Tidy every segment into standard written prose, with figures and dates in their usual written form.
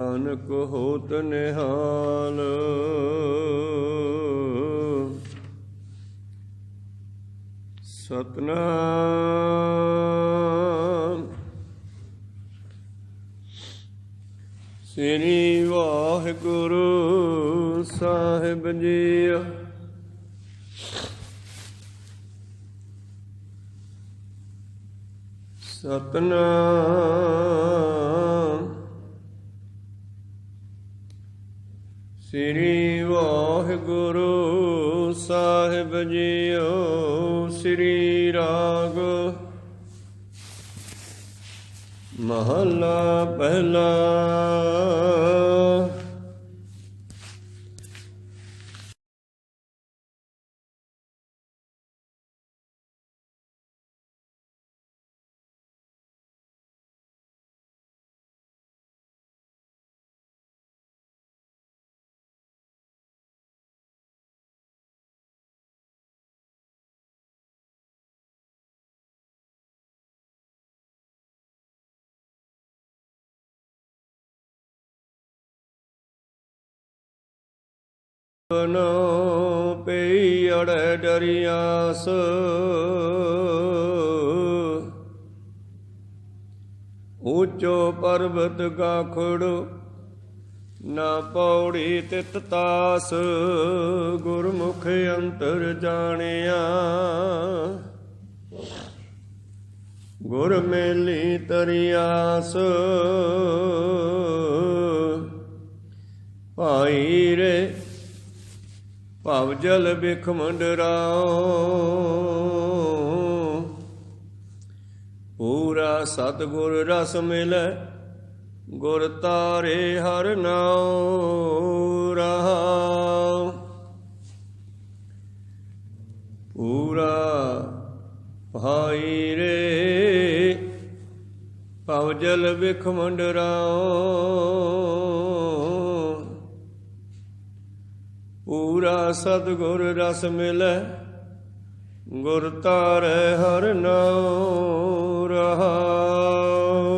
ਨਾਨਕ ਹੋਤ ਨਿਹਾਲ। ਸਤਨਾਮ ਸ੍ਰੀ ਵਾਹਿਗੁਰੂ ਸਾਹਿਬ ਜੀ। ਸਤਨਾਮ ਸ੍ਰੀ ਵਾਹਿਗੁਰੂ ਸਾਹਿਬ JIO. ਸ੍ਰੀ ਰਾਗ ਮਹਲਾ ਪਹਿਲਾ। ਨੋ ਪਈ ਅੜੈ ਡਰਿਆਸ। ਊਚੋ ਪਰਬਤ ਗਾਖੜ ਨਾ ਪੌੜੀ ਤਿਤ ਤਾਸ। ਗੁਰਮੁਖ ਅੰਤਰ ਜਾਣਿਆ ਗੁਰ ਮੇਲੀ ਤਰਿਆਸ। ਭਾਈ ਰੇ ਭਵ ਜਲ ਬਿਖ ਮੰਡਰਾਓ। ਪੂਰਾ ਸਤਿਗੁਰ ਰਸ ਮਿਲੈ ਗੁਰ ਤਾਰੇ ਹਰਿ ਨਾਉ। ਰਹਾਉ ਪੂਰਾ ਭਾਈ ਰੇ ਭਵ ਜਲ ਬਿਖ ਮੰਡਰਾਓ। ਪੂਰਾ ਸਤਿਗੁਰ ਰਸ ਮਿਲੈ ਗੁਰ ਤਾਰੈ ਹਰਿ ਨਾਉ। ਰਹਾਉ।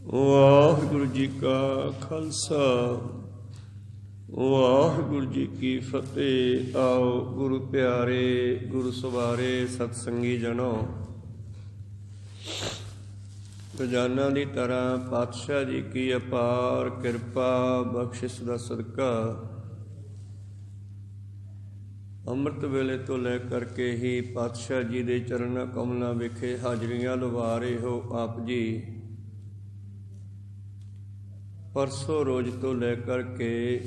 ਵਾਹਿਗੁਰੂ ਜੀ ਕਾ ਖਾਲਸਾ ਵਾਹਿਗੁਰੂ ਜੀ ਕੀ ਫਤਿਹ। ਆਓ ਗੁਰੂ ਪਿਆਰੇ ਗੁਰੂ ਸਵਾਰੇ ਸਤਸੰਗੀ ਜਨੋ, ਰੋਜ਼ਾਨਾ ਦੀ ਤਰ੍ਹਾਂ ਪਾਤਸ਼ਾਹ ਜੀ ਕੀ ਅਪਾਰ ਕਿਰਪਾ ਬਖਸ਼ਿਸ਼ ਦਾ ਸਦਕਾ ਅੰਮ੍ਰਿਤ ਵੇਲੇ ਤੋਂ ਲੈ ਕਰਕੇ ਹੀ ਪਾਤਸ਼ਾਹ ਜੀ ਦੇ ਚਰਨਾਂ ਕਮਲਾਂ ਵਿਖੇ ਹਾਜ਼ਰੀਆਂ ਲਵਾ ਰਹੇ ਹੋ ਆਪ ਜੀ। ਪਰਸੋਂ ਰੋਜ਼ ਤੋਂ ਲੈ ਕਰਕੇ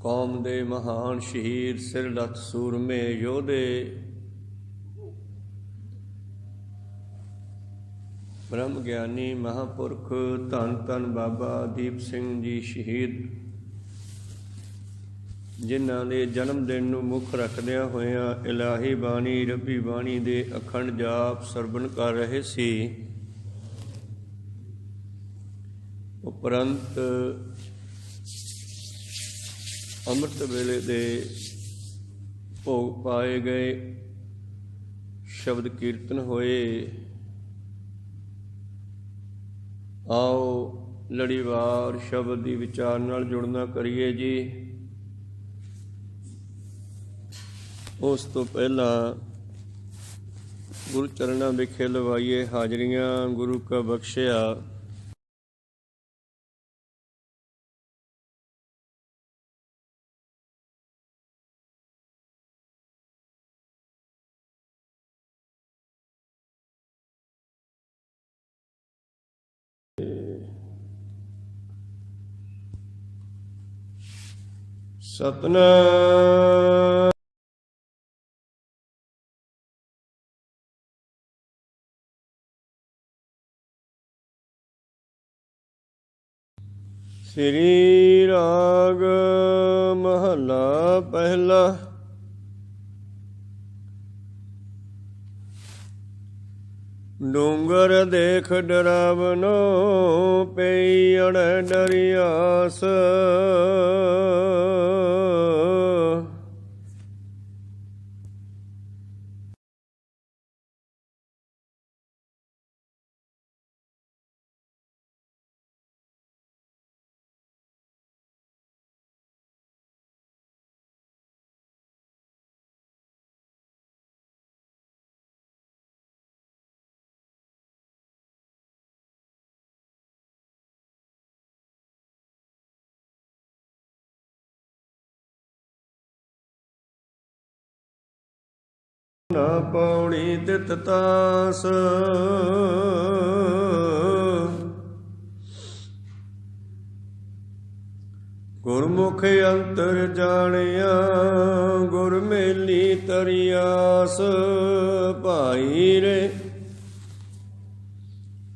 ਕੌਮ ਦੇ ਮਹਾਨ ਸ਼ਹੀਦ ਸਿਰਲੱਥ ਸੂਰਮੇ ਯੋਧੇ ਬ੍ਰਹਮ ਗਿਆਨੀ ਮਹਾਂਪੁਰਖ ਧੰਨ ਧੰਨ ਬਾਬਾ ਦੀਪ ਸਿੰਘ ਜੀ ਸ਼ਹੀਦ, ਜਿਨ੍ਹਾਂ ਦੇ ਜਨਮ ਦਿਨ ਨੂੰ ਮੁੱਖ ਰੱਖਦਿਆਂ ਹੋਇਆਂ ਇਲਾਹੀ ਬਾਣੀ ਰੱਬੀ ਬਾਣੀ ਦੇ ਅਖੰਡ ਜਾਪ ਸਰਵਣ ਕਰ ਰਹੇ ਸੀ। ਉਪਰੰਤ ਅੰਮ੍ਰਿਤ ਵੇਲੇ ਦੇ ਭੋਗ ਪਾਏ ਗਏ, ਸ਼ਬਦ ਕੀਰਤਨ ਹੋਏ। ਆਓ ਲੜੀਵਾਰ ਸ਼ਬਦ ਦੀ ਵਿਚਾਰ ਨਾਲ ਜੁੜਨਾ ਕਰੀਏ ਜੀ। ਉਸ ਤੋਂ ਪਹਿਲਾਂ ਗੁਰੂ ਚਰਨਾਂ ਵਿਖੇ ਲਵਾਈਏ ਹਾਜ਼ਰੀਆਂ। ਗੁਰੂ ਕਾ ਬਖਸ਼ਿਆ ਸਤਨਾਮ ਸ੍ਰੀ ਰਾਗ ਮਹਲਾ ਪਹਿਲਾ। ਡੂੰਗਰ ਦੇਖ ਡਰਾਵਨੋ ਪਈ ਅੜੈ ਡਰਿਆਸ। ਨਾ ਪੌੜੀ ਤਿਤ ਤਾਸ, ਗੁਰਮੁਖ ਅੰਤਰ ਜਾਣਿਆ, ਗੁਰ ਮੇਲੀ ਤਰਿਆਸ। ਭਾਈ ਰੇ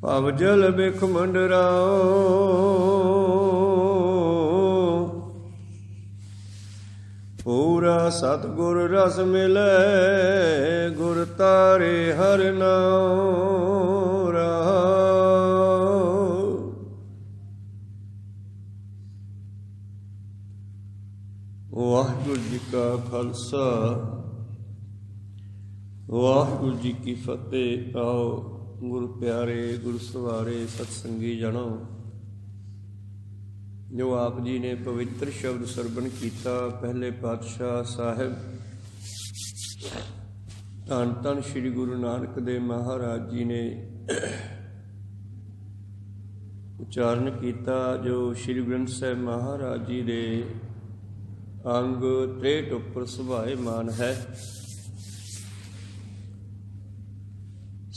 ਭਵ ਜਲ ਬਿਖ ਮੰਡਰਾਓ, ਪੂਰਾ ਸਤਿਗੁਰ ਰਸ ਮਿਲੈ, ਗੁਰ ਤਾਰੇ ਹਰਿ ਨਾਉ ਰਹਾਉ। ਵਾਹਿਗੁਰੂ ਜੀ ਕਾ ਖਾਲਸਾ, ਵਾਹਿਗੁਰੂ ਜੀ ਕੀ ਫਤਿਹ। ਆਓ ਗੁਰੂ ਪਿਆਰੇ, ਗੁਰੂ ਸਵਾਰੇ, ਸਤਸੰਗੀ ਜਣੋ, ਜੋ ਆਪ ਜੀ ਨੇ ਪਵਿੱਤਰ ਸ਼ਬਦ ਸਰਵਣ ਕੀਤਾ, ਪਹਿਲੇ ਪਾਤਸ਼ਾਹ ਸਾਹਿਬ ਧੰਨ ਧੰਨ ਸ੍ਰੀ ਗੁਰੂ ਨਾਨਕ ਦੇਵ ਮਹਾਰਾਜ ਜੀ ਨੇ ਉਚਾਰਨ ਕੀਤਾ, ਜੋ ਸ੍ਰੀ ਗੁਰੂ ਗ੍ਰੰਥ ਸਾਹਿਬ ਮਹਾਰਾਜ ਜੀ ਦੇ ਅੰਗ 63 ਉੱਪਰ ਸੁਭਾਏਮਾਨ ਹੈ।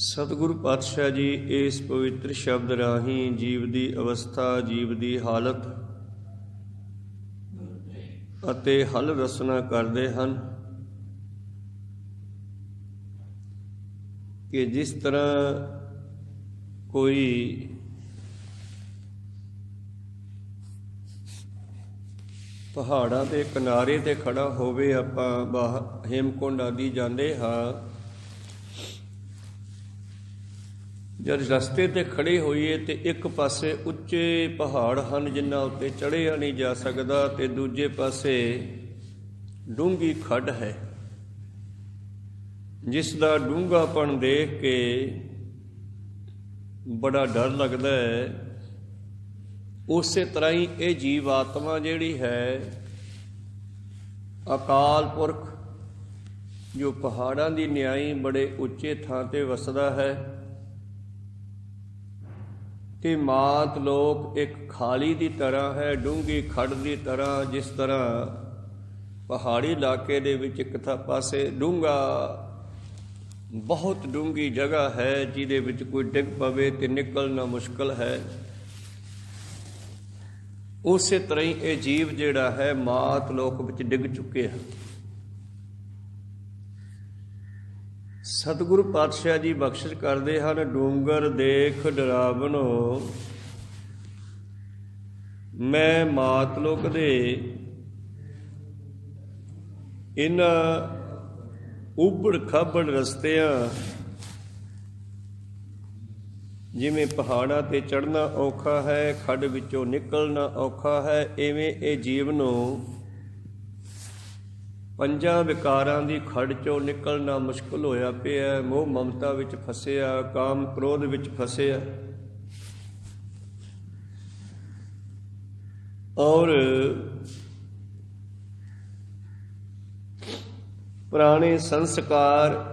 ਸਤਿਗੁਰੂ ਪਾਤਸ਼ਾਹ ਜੀ ਇਸ ਪਵਿੱਤਰ ਸ਼ਬਦ ਰਾਹੀਂ ਜੀਵ ਦੀ ਅਵਸਥਾ, ਜੀਵ ਦੀ ਹਾਲਤ ਅਤੇ ਹੱਲ ਰਸਨਾ ਕਰਦੇ ਹਨ ਕਿ ਜਿਸ ਤਰ੍ਹਾਂ ਕੋਈ ਪਹਾੜਾਂ ਦੇ ਕਿਨਾਰੇ ਤੇ ਖੜਾ ਹੋਵੇ, ਆਪਾਂ ਹੇਮਕੁੰਡ ਆਦਿ ਜਾਂਦੇ ਹਾਂ, ਜਦ ਰਸਤੇ ਤੇ ਖੜੇ ਹੋਈਏ ਤੇ ਇੱਕ ਪਾਸੇ ਉੱਚੇ ਪਹਾੜ ਹਨ ਜਿਨ੍ਹਾਂ ਉੱਤੇ ਚੜ੍ਹਿਆ ਨਹੀਂ ਜਾ ਸਕਦਾ, ਤੇ ਦੂਜੇ ਪਾਸੇ ਡੂੰਘੀ ਖੱਡ ਹੈ ਜਿਸ ਦਾ ਡੂੰਘਾਪਣ ਦੇਖ ਕੇ ਬੜਾ ਡਰ ਲੱਗਦਾ ਹੈ। ਉਸੇ ਤਰ੍ਹਾਂ ਹੀ ਇਹ ਜੀਵ ਆਤਮਾ ਜਿਹੜੀ ਹੈ, ਅਕਾਲ ਪੁਰਖ ਜੋ ਪਹਾੜਾਂ ਦੀ ਨਿਆਈ ਬੜੇ ਉੱਚੇ ਥਾਂ ਤੇ ਵਸਦਾ ਹੈ, ਤੇ ਮਾਤ ਲੋਕ ਇੱਕ ਖਾਲੀ ਦੀ ਤਰ੍ਹਾਂ ਹੈ, ਡੂੰਘੀ ਖੱਡ ਦੀ ਤਰ੍ਹਾਂ। ਜਿਸ ਤਰ੍ਹਾਂ ਪਹਾੜੀ ਇਲਾਕੇ ਦੇ ਵਿੱਚ ਇੱਕ ਪਾਸੇ ਡੂੰਘਾ, ਬਹੁਤ ਡੂੰਘੀ ਜਗ੍ਹਾ ਹੈ ਜਿਹਦੇ ਵਿੱਚ ਕੋਈ ਡਿੱਗ ਪਵੇ ਤੇ ਨਿਕਲਣਾ ਮੁਸ਼ਕਲ ਹੈ, ਉਸੇ ਤਰ੍ਹਾਂ ਹੀ ਇਹ ਜੀਵ ਜਿਹੜਾ ਹੈ ਮਾਤ ਲੋਕ ਵਿੱਚ ਡਿੱਗ ਚੁੱਕੇ ਹਨ। ਸਤਿਗੁਰੂ ਪਾਤਸ਼ਾਹ ਜੀ ਬਖਸ਼ਿਸ਼ ਕਰਦੇ ਹਨ, ਡੂੰਗਰ ਦੇਖ ਡਰਾਵਨੋ, ਮੈਂ ਮਾਤ ਲੋਕ ਦੇ ਇਹਨਾਂ ਉਬੜ ਖਾਬੜ ਰਸਤਿਆਂ, ਜਿਵੇਂ ਪਹਾੜਾਂ ਤੇ ਚੜ੍ਹਨਾ ਔਖਾ ਹੈ, ਖੱਡ ਵਿੱਚੋਂ ਨਿਕਲਣਾ ਔਖਾ ਹੈ, ਇਵੇਂ ਇਹ ਜੀਵ ਨੂੰ ਪੰਜਾਂ ਵਿਕਾਰਾਂ ਦੀ ਖੱਡ ਚੋਂ ਨਿਕਲਣਾ ਮੁਸ਼ਕਲ ਹੋਇਆ ਪਿਆ। ਮੋਹ ਮਮਤਾ ਵਿੱਚ ਫਸਿਆ, ਕਾਮ ਕ੍ਰੋਧ ਵਿੱਚ ਫਸਿਆ, ਔਰ ਪੁਰਾਣੇ ਸੰਸਕਾਰ,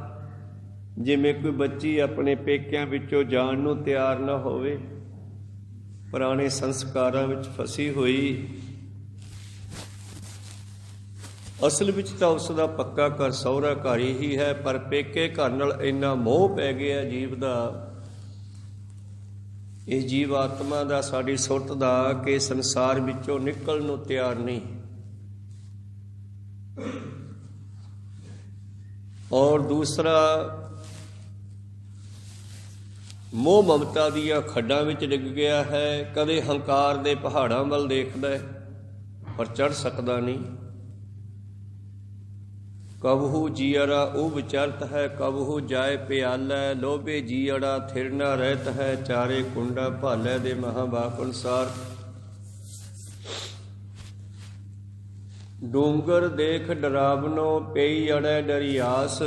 ਜਿਵੇਂ ਕੋਈ ਬੱਚੀ ਆਪਣੇ ਪੇਕਿਆਂ ਵਿੱਚੋਂ ਜਾਣ ਨੂੰ ਤਿਆਰ ਨਾ ਹੋਵੇ, ਪੁਰਾਣੇ ਸੰਸਕਾਰਾਂ ਵਿੱਚ ਫਸੀ ਹੋਈ। ਅਸਲ ਵਿੱਚ ਤਾਂ ਉਸ ਦਾ ਪੱਕਾ ਘਰ ਸਹੁਰਾ ਘਰ ਹੀ ਹੈ, ਪਰ ਪੇਕੇ ਘਰ ਨਾਲ ਇੰਨਾ ਮੋਹ ਪੈ ਗਿਆ ਜੀਵ ਦਾ, ਇਹ ਜੀਵ ਆਤਮਾ ਦਾ, ਸਾਡੀ ਸੁਰਤ ਦਾ, ਕਿ ਸੰਸਾਰ ਵਿੱਚੋਂ ਨਿਕਲਣ ਨੂੰ ਤਿਆਰ ਨਹੀਂ। ਔਰ ਦੂਸਰਾ, ਮੋਹ ਮਮਤਾ ਦੀਆਂ ਖੱਡਾਂ ਵਿੱਚ ਡਿੱਗ ਗਿਆ ਹੈ। ਕਦੇ ਹੰਕਾਰ ਦੇ ਪਹਾੜਾਂ ਵੱਲ ਦੇਖਦਾ ਹੈ ਪਰ ਚੜ੍ਹ ਸਕਦਾ ਨਹੀਂ। ਕਬਹੂ ਜੀਅਰਾ ਉਹ ਵਿਚਰਤ ਹੈ, ਕਬਹੂ ਜਾਏ ਪਿਆਲੈ, ਲੋਭੇ ਜੀਅੜਾ ਥਿਰ ਨਾ ਰਹਿਤ ਹੈ, ਚਾਰੇ ਕੁੰਡਾ ਭਾਲੈ ਦੇ ਮਹਾਂਵਾਕ ਅਨੁਸਾਰ। ਡੂੰਗਰ ਦੇਖ ਡਰਾਵਨੋ, ਪਈ ਅੜੈ ਡਰਿਆਸ।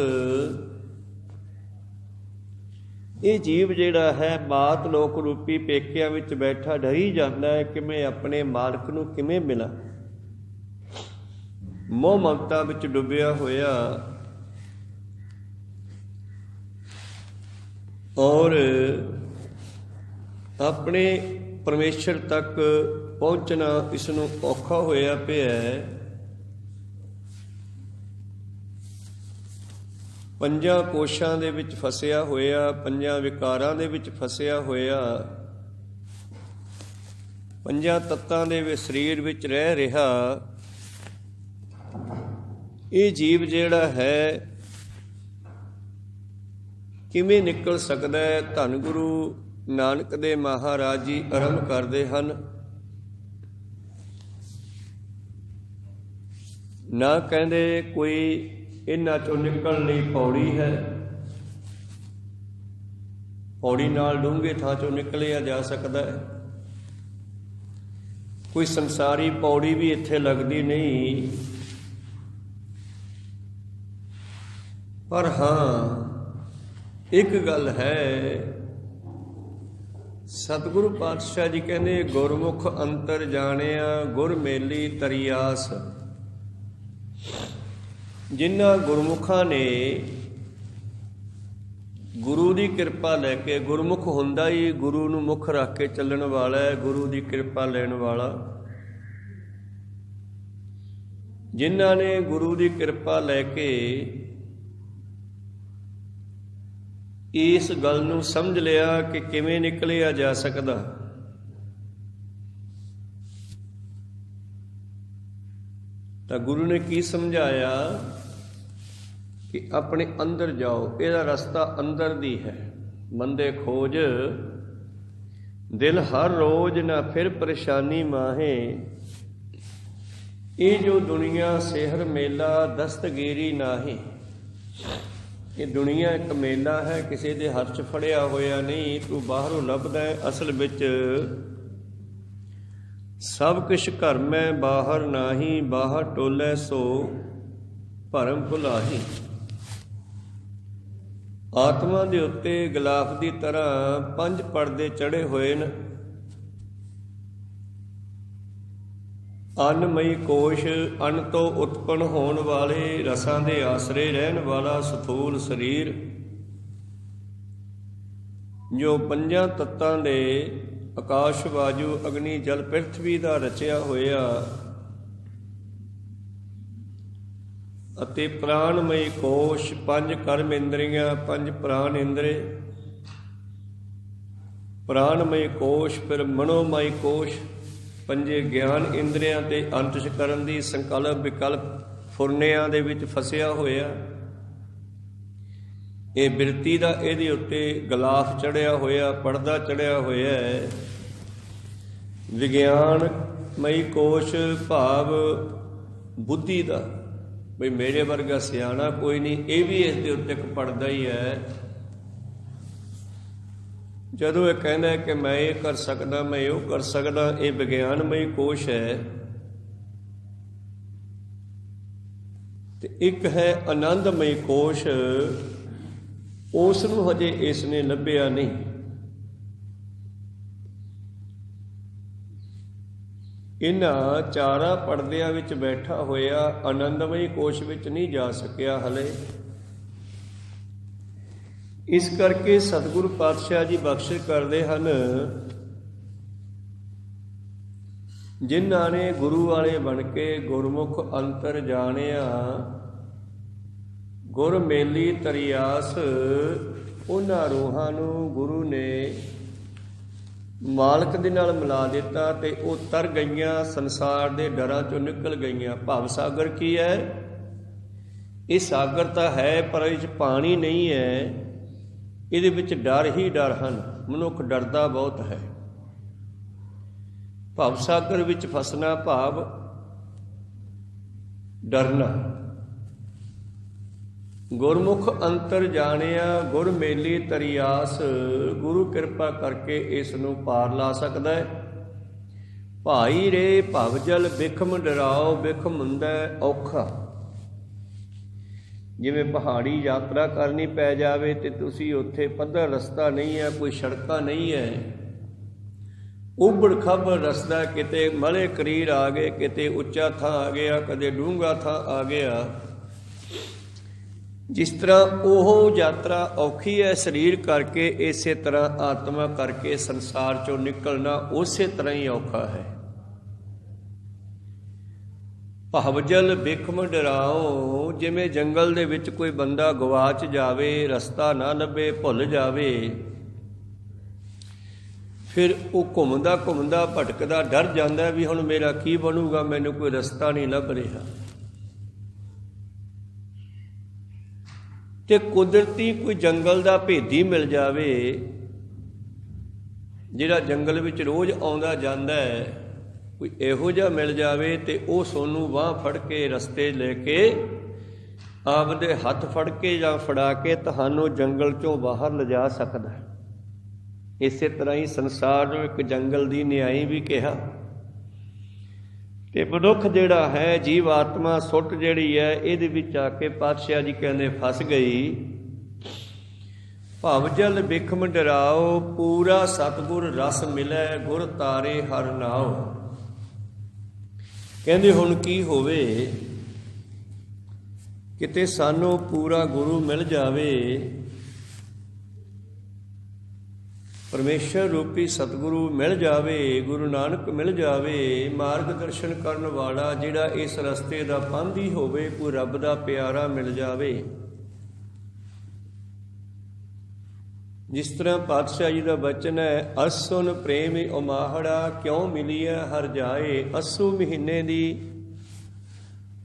ਇਹ ਜੀਵ ਜਿਹੜਾ ਹੈ ਮਾਤ ਲੋਕ ਰੂਪੀ ਪੇਕਿਆਂ ਵਿੱਚ ਬੈਠਾ ਡਰੀ ਜਾਂਦਾ ਹੈ, ਕਿਵੇਂ ਆਪਣੇ ਮਾਲਕ ਨੂੰ ਕਿਵੇਂ ਮਿਲਾਂ। ਮੋਹ ਮਮਤਾ ਵਿੱਚ ਡੁੱਬਿਆ ਹੋਇਆ, ਔਰ ਆਪਣੇ ਪਰਮੇਸ਼ਰ ਤੱਕ ਪਹੁੰਚਣਾ ਇਸ ਨੂੰ ਔਖਾ ਹੋਇਆ ਪਿਆ ਹੈ। ਪੰਜਾਂ ਕੋਸ਼ਾਂ ਦੇ ਵਿੱਚ ਫਸਿਆ ਹੋਇਆ, ਪੰਜਾਂ ਵਿਕਾਰਾਂ ਦੇ ਵਿੱਚ ਫਸਿਆ ਹੋਇਆ, ਪੰਜਾਂ ਤੱਤਾਂ ਦੇ ਸਰੀਰ ਵਿੱਚ ਰਹਿ ਰਿਹਾ ਇਹ ਜੀਵ ਜਿਹੜਾ ਹੈ ਕਿਵੇਂ ਨਿਕਲ ਸਕਦਾ ਹੈ? ਧੰਨ ਗੁਰੂ ਨਾਨਕ ਦੇ ਮਹਾਰਾਜ ਜੀ ਆਰੰਭ ਕਰਦੇ ਹਨ। ਨਾ ਕਹਿੰਦੇ ਕੋਈ ਇਹਨਾਂ ਚੋਂ ਨਿਕਲਣ ਲਈ ਪੌੜੀ ਹੈ, ਪੌੜੀ ਨਾਲ ਡੂੰਘੇ ਥਾਂ ਚੋਂ ਨਿਕਲਿਆ ਜਾ ਸਕਦਾ ਹੈ। ਕੋਈ ਸੰਸਾਰੀ ਪੌੜੀ ਵੀ ਇੱਥੇ ਲੱਗਦੀ ਨਹੀਂ, ਪਰ ਹਾਂ ਇੱਕ ਗੱਲ ਹੈ, ਸਤਿਗੁਰੂ ਪਾਤਸ਼ਾਹ ਜੀ ਕਹਿੰਦੇ ਗੁਰਮੁਖ ਅੰਤਰ ਜਾਣਿਆ ਗੁਰ ਮੇਲੀ ਤਰੀਆਸ। ਜਿਨ੍ਹਾਂ ਗੁਰਮੁਖਾਂ ਨੇ ਗੁਰੂ ਦੀ ਕਿਰਪਾ ਲੈ ਕੇ, ਗੁਰਮੁਖ ਹੁੰਦਾ ਹੀ ਗੁਰੂ ਨੂੰ ਮੁੱਖ ਰੱਖ ਕੇ ਚੱਲਣ ਵਾਲਾ ਹੈ, ਗੁਰੂ ਦੀ ਕਿਰਪਾ ਲੈਣ ਵਾਲਾ। ਜਿਨ੍ਹਾਂ ਨੇ ਗੁਰੂ ਦੀ ਕਿਰਪਾ ਲੈ ਕੇ ਇਸ ਗੱਲ ਨੂੰ ਸਮਝ ਲਿਆ ਕਿ ਕਿਵੇਂ ਨਿਕਲਿਆ ਜਾ ਸਕਦਾ, ਤਾਂ ਗੁਰੂ ਨੇ ਕੀ ਸਮਝਾਇਆ ਕਿ ਆਪਣੇ ਅੰਦਰ ਜਾਓ। ਇਹਦਾ ਰਸਤਾ ਅੰਦਰ ਦੀ ਹੈ। ਮੰਦੇ ਖੋਜ ਦਿਲ ਹਰ ਰੋਜ਼, ਨਾ ਫਿਰ ਪਰੇਸ਼ਾਨੀ ਮਾਹੇ। ਇਹ ਜੋ ਦੁਨੀਆ ਸਿਹਰ ਮੇਲਾ ਦਸਤਗੀਰੀ ਨਾਹੀ। ਇਹ ਦੁਨੀਆ ਇੱਕ ਮੇਲਾ ਹੈ, ਕਿਸੇ ਦੇ ਹੱਥ 'ਚ ਫੜਿਆ ਹੋਇਆ ਨਹੀਂ। ਤੂੰ ਬਾਹਰੋਂ ਲੱਭਦਾ ਹੈ, ਅਸਲ ਵਿੱਚ ਸਭ ਕੁਛ ਘਰ ਮੈਂ ਬਾਹਰ ਨਾਹੀ। ਬਾਹਰ ਟੋਲੇ ਸੋ ਭਰਮ ਭੁਲਾਹੀ। ਆਤਮਾ ਦੇ ਉੱਤੇ ਗਲਾਫ ਦੀ ਤਰ੍ਹਾਂ 5 ਪਰਦੇ ਚੜ੍ਹੇ ਹੋਏ ਨੇ। ਅੰਨਮਈ ਕੋਸ਼, ਅੰਨ ਤੋਂ ਉਤਪੰਨ ਹੋਣ ਵਾਲੇ, ਰਸਾਂ ਦੇ ਆਸਰੇ ਰਹਿਣ ਵਾਲਾ ਸਥੂਲ ਸਰੀਰ, ਜੋ ਪੰਜਾਂ ਤੱਤਾਂ ਦੇ ਆਕਾਸ਼, ਵਾਯੂ, ਅਗਨੀ, ਜਲ, ਪ੍ਰਿਥਵੀ ਦਾ ਰਚਿਆ ਹੋਇਆ, ਅਤੇ ਪ੍ਰਾਣਮਈ ਕੋਸ਼, 5 ਕਰਮ ਇੰਦਰੀਆਂ, 5 ਪ੍ਰਾਣ ਇੰਦਰੇ, ਪ੍ਰਾਣਮਈ ਕੋਸ਼, ਫਿਰ ਮਨੋਮਈ ਕੋਸ਼, 5 ਗਿਆਨ ਇੰਦਰੀਆਂ ਤੇ ਅੰਤਿਸ਼ ਕਰਨ ਦੀ ਸੰਕਲਪ ਵਿਕਲਪ ਫੁਰਨਿਆਂ ਦੇ ਵਿੱਚ ਫਸਿਆ ਹੋਇਆ। ਇਹ ਬਿਰਤੀ ਦਾ ਇਹਦੇ ਉੱਤੇ ਗਲਾਫ ਚੜਿਆ ਹੋਇਆ, ਪਰਦਾ ਚੜਿਆ ਹੋਇਆ ਹੈ। ਵਿਗਿਆਨ ਮਈ ਕੋਸ਼ ਭਾਵ ਬੁੱਧੀ ਦਾ, ਬਈ ਮੇਰੇ ਵਰਗਾ ਸਿਆਣਾ ਕੋਈ ਨਹੀਂ, ਇਹ ਵੀ ਇਸ ਦੇ ਉੱਤੇ ਇੱਕ ਪਰਦਾ ਹੀ ਹੈ। ਜਦੋਂ ਇਹ ਕਹਿੰਦਾ ਹੈ ਕਿ ਮੈਂ ਇਹ ਕਰ ਸਕਦਾ, ਮੈਂ ਉਹ ਕਰ ਸਕਦਾ, ਇਹ ਵਿਗਿਆਨਮਈ ਕੋਸ਼ ਹੈ। ਤੇ ਇੱਕ ਹੈ ਆਨੰਦਮਈ ਕੋਸ਼, ਉਸ ਨੂੰ ਹਜੇ ਇਸ ਨੇ ਲੱਭਿਆ ਨਹੀਂ। ਇਹਨਾਂ ਚਾਰਾਂ ਪਰਦਿਆਂ ਵਿੱਚ ਬੈਠਾ ਹੋਇਆ ਆਨੰਦਮਈ ਕੋਸ਼ ਵਿੱਚ ਨਹੀਂ ਜਾ ਸਕਿਆ ਹਲੇ। ਇਸ ਕਰਕੇ ਸਤਿਗੁਰੂ ਪਾਤਸ਼ਾਹ ਜੀ ਬਖਸ਼ਿਸ਼ ਕਰਦੇ ਹਨ, ਜਿਨ੍ਹਾਂ ਨੇ ਗੁਰੂ ਵਾਲੇ ਬਣ ਕੇ ਗੁਰਮੁਖ ਅੰਤਰ ਜਾਣਿਆ ਗੁਰ ਮੇਲੀ ਤਰੀਆਸ। ਉਹਨਾਂ ਰੂਹਾਂ ਨੂੰ ਗੁਰੂ ਨੇ ਮਾਲਕ ਦੇ ਨਾਲ ਮਿਲਾ ਦਿੱਤਾ ਤੇ ਉਹ ਤਰ ਗਈਆਂ, ਸੰਸਾਰ ਦੇ ਡਰਾਂ ਚੋਂ ਨਿਕਲ ਗਈਆਂ। ਭਵ ਸਾਗਰ ਕੀ ਹੈ? ਇਹ ਸਾਗਰ ਤਾਂ ਹੈ ਪਰ ਇਹ 'ਚ ਪਾਣੀ ਨਹੀਂ ਹੈ, ਇਹਦੇ ਵਿੱਚ ਡਰ ਹੀ ਡਰ ਹਨ। ਮਨੁੱਖ ਡਰਦਾ ਬਹੁਤ ਹੈ। ਭਵ ਸਾਗਰ ਵਿੱਚ ਫਸਣਾ ਭਾਵ ਡਰਨਾ। ਗੁਰਮੁਖ ਅੰਤਰ ਜਾਣਿਆ ਗੁਰ ਮੇਲੀ ਤਰੀਆਸ। ਗੁਰੂ ਕਿਰਪਾ ਕਰਕੇ ਇਸ ਨੂੰ ਪਾਰ ਲਾ ਸਕਦਾ ਹੈ। ਭਾਈ ਰੇ ਭਵ ਜਲ ਬਿਖਮ ਡਰਾਓ, ਬਿਖਮ ਹੁੰਦਾ ਔਖਾ। ਜਿਵੇਂ ਪਹਾੜੀ ਯਾਤਰਾ ਕਰਨੀ ਪੈ ਜਾਵੇ ਤੇ ਤੁਸੀਂ ਉੱਥੇ ਪੱਧਰ ਰਸਤਾ ਨਹੀਂ ਹੈ, ਕੋਈ ਸੜਕਾਂ ਨਹੀਂ ਹੈ, ਉਬੜ ਖਾਬੜ ਰਸਤਾ, ਕਿਤੇ ਮਲੇ ਕਰੀਰ ਆ ਗਏ, ਕਿਤੇ ਉੱਚਾ ਥਾਂ ਆ ਗਿਆ, ਕਦੇ ਡੂੰਘਾ ਥਾਂ ਆ ਗਿਆ। ਜਿਸ ਤਰ੍ਹਾਂ ਉਹ ਯਾਤਰਾ ਔਖੀ ਹੈ ਸਰੀਰ ਕਰਕੇ, ਇਸੇ ਤਰ੍ਹਾਂ ਆਤਮਾ ਕਰਕੇ ਸੰਸਾਰ ਚੋਂ ਨਿਕਲਣਾ ਉਸੇ ਤਰ੍ਹਾਂ ਹੀ ਔਖਾ ਹੈ। ਭਵਜਲ ਬਿਖਮ ਡਰਾਓ, ਜਿਵੇਂ ਜੰਗਲ ਦੇ ਵਿੱਚ ਕੋਈ ਬੰਦਾ ਗਵਾਚ ਜਾਵੇ, ਰਸਤਾ ਨਾ ਲੱਭੇ, ਭੁੱਲ ਜਾਵੇ, ਫਿਰ ਉਹ ਘੁੰਮਦਾ ਘੁੰਮਦਾ ਭਟਕਦਾ ਡਰ ਜਾਂਦਾ ਵੀ ਹੁਣ ਮੇਰਾ ਕੀ ਬਣੂਗਾ, ਮੈਨੂੰ ਕੋਈ ਰਸਤਾ ਨਹੀਂ ਲੱਭ ਰਿਹਾ। ਤੇ ਕੁਦਰਤੀ ਕੋਈ ਜੰਗਲ ਦਾ ਭੇਦੀ ਮਿਲ ਜਾਵੇ, ਜਿਹੜਾ ਜੰਗਲ ਵਿੱਚ ਰੋਜ਼ ਆਉਂਦਾ ਜਾਂਦਾ ਹੈ, ਕੋਈ ਇਹੋ ਜਿਹਾ ਮਿਲ ਜਾਵੇ ਤੇ ਉਹ ਸੋਨੂੰ ਬਾਂਹ ਫੜ ਕੇ ਰਸਤੇ ਲੈ ਕੇ ਆਪਦੇ ਹੱਥ ਫੜ ਕੇ ਜਾਂ ਫੜਾ ਕੇ ਤੁਹਾਨੂੰ ਜੰਗਲ ਚੋਂ ਬਾਹਰ ਲਿਜਾ ਸਕਦਾ ਹੈ। ਇਸੇ ਤਰ੍ਹਾਂ ਹੀ ਸੰਸਾਰ ਨੂੰ ਇੱਕ ਜੰਗਲ ਦੀ ਨਿਆਈ ਵੀ ਕਿਹਾ। ਤੇ ਮਨੁੱਖ ਜਿਹੜਾ ਹੈ, ਜੀਵ ਆਤਮਾ ਸੁੱਟ ਜਿਹੜੀ ਹੈ, ਇਹਦੇ ਵਿੱਚ ਆ ਕੇ ਪਾਤਸ਼ਾਹ ਜੀ ਕਹਿੰਦੇ ਫਸ ਗਈ। ਭਵਜਲ ਬਿਖਮ ਡਰਾਓ, ਪੂਰਾ ਸਤਿਗੁਰ ਰਸ ਮਿਲੈ, ਗੁਰ ਤਾਰੇ ਹਰਿ ਨਾਉ। ਕਹਿੰਦੇ ਹੁਣ ਕੀ ਹੋਵੇ, ਕਿਤੇ ਸਾਨੂੰ ਪੂਰਾ ਗੁਰੂ ਮਿਲ ਜਾਵੇ, ਪਰਮੇਸ਼ਰ ਰੂਪੀ ਸਤਿਗੁਰੂ ਮਿਲ ਜਾਵੇ, ਗੁਰੂ ਨਾਨਕ ਮਿਲ ਜਾਵੇ, ਮਾਰਗ ਦਰਸ਼ਨ ਕਰਨ ਵਾਲਾ ਜਿਹੜਾ ਇਸ ਰਸਤੇ ਦਾ ਪਾਂਧੀ ਹੋਵੇ, ਕੋਈ ਰੱਬ ਦਾ ਪਿਆਰਾ ਮਿਲ ਜਾਵੇ। ਜਿਸ ਤਰ੍ਹਾਂ ਪਾਤਸ਼ਾਹ ਜੀ ਦਾ ਬਚਨ ਹੈ, ਅਸੁਨ ਪ੍ਰੇਮ ਉਮਾਹੜਾ, ਕਿਉਂ ਮਿਲੀਐ ਹਰ ਜਾਏ। ਅੱਸੂ ਮਹੀਨੇ ਦੀ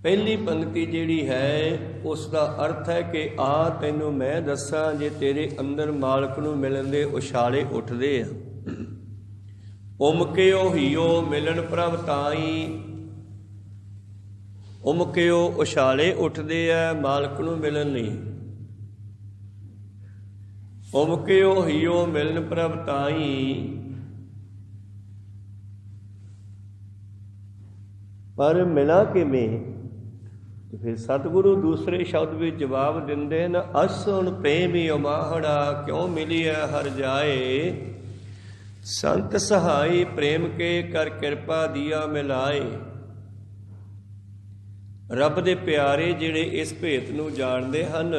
ਪਹਿਲੀ ਪੰਕਤੀ ਜਿਹੜੀ ਹੈ, ਉਸ ਦਾ ਅਰਥ ਹੈ ਕਿ ਆ ਤੈਨੂੰ ਮੈਂ ਦੱਸਾਂ, ਜੇ ਤੇਰੇ ਅੰਦਰ ਮਾਲਕ ਨੂੰ ਮਿਲਣ ਦੇ ਉਛਾਲੇ ਉੱਠਦੇ ਆ। ਉਮਕਿਓ ਹੀਓ ਮਿਲਣ ਪ੍ਰਭ ਤਾਈ, ਉਮਕਿਓ ਉਛਾਲੇ ਉੱਠਦੇ ਆ ਮਾਲਕ ਨੂੰ ਮਿਲਣ ਲਈ। ਉਮਕਿਓ ਹੀਓ ਮਿਲਣ ਪ੍ਰਭ ਤਾਈ, ਪਰ ਮਿਲਾ ਕਿਵੇਂ? ਫਿਰ ਸਤਿਗੁਰੂ ਦੂਸਰੇ ਸ਼ਬਦ ਵਿੱਚ ਜਵਾਬ ਦਿੰਦੇ ਨੇ, ਅਸੁਣ ਪ੍ਰੇਮੀ ਉਮਾਹੜਾ, ਕਿਉਂ ਮਿਲੀਐ ਹਰ ਜਾਏ। ਸੰਤ ਸਹਾਈ ਪ੍ਰੇਮ ਕੇ ਕਰ ਕਿਰਪਾ ਦੀਆ ਮਿਲਾਏ। ਰੱਬ ਦੇ ਪਿਆਰੇ ਜਿਹੜੇ ਇਸ ਭੇਤ ਨੂੰ ਜਾਣਦੇ ਹਨ,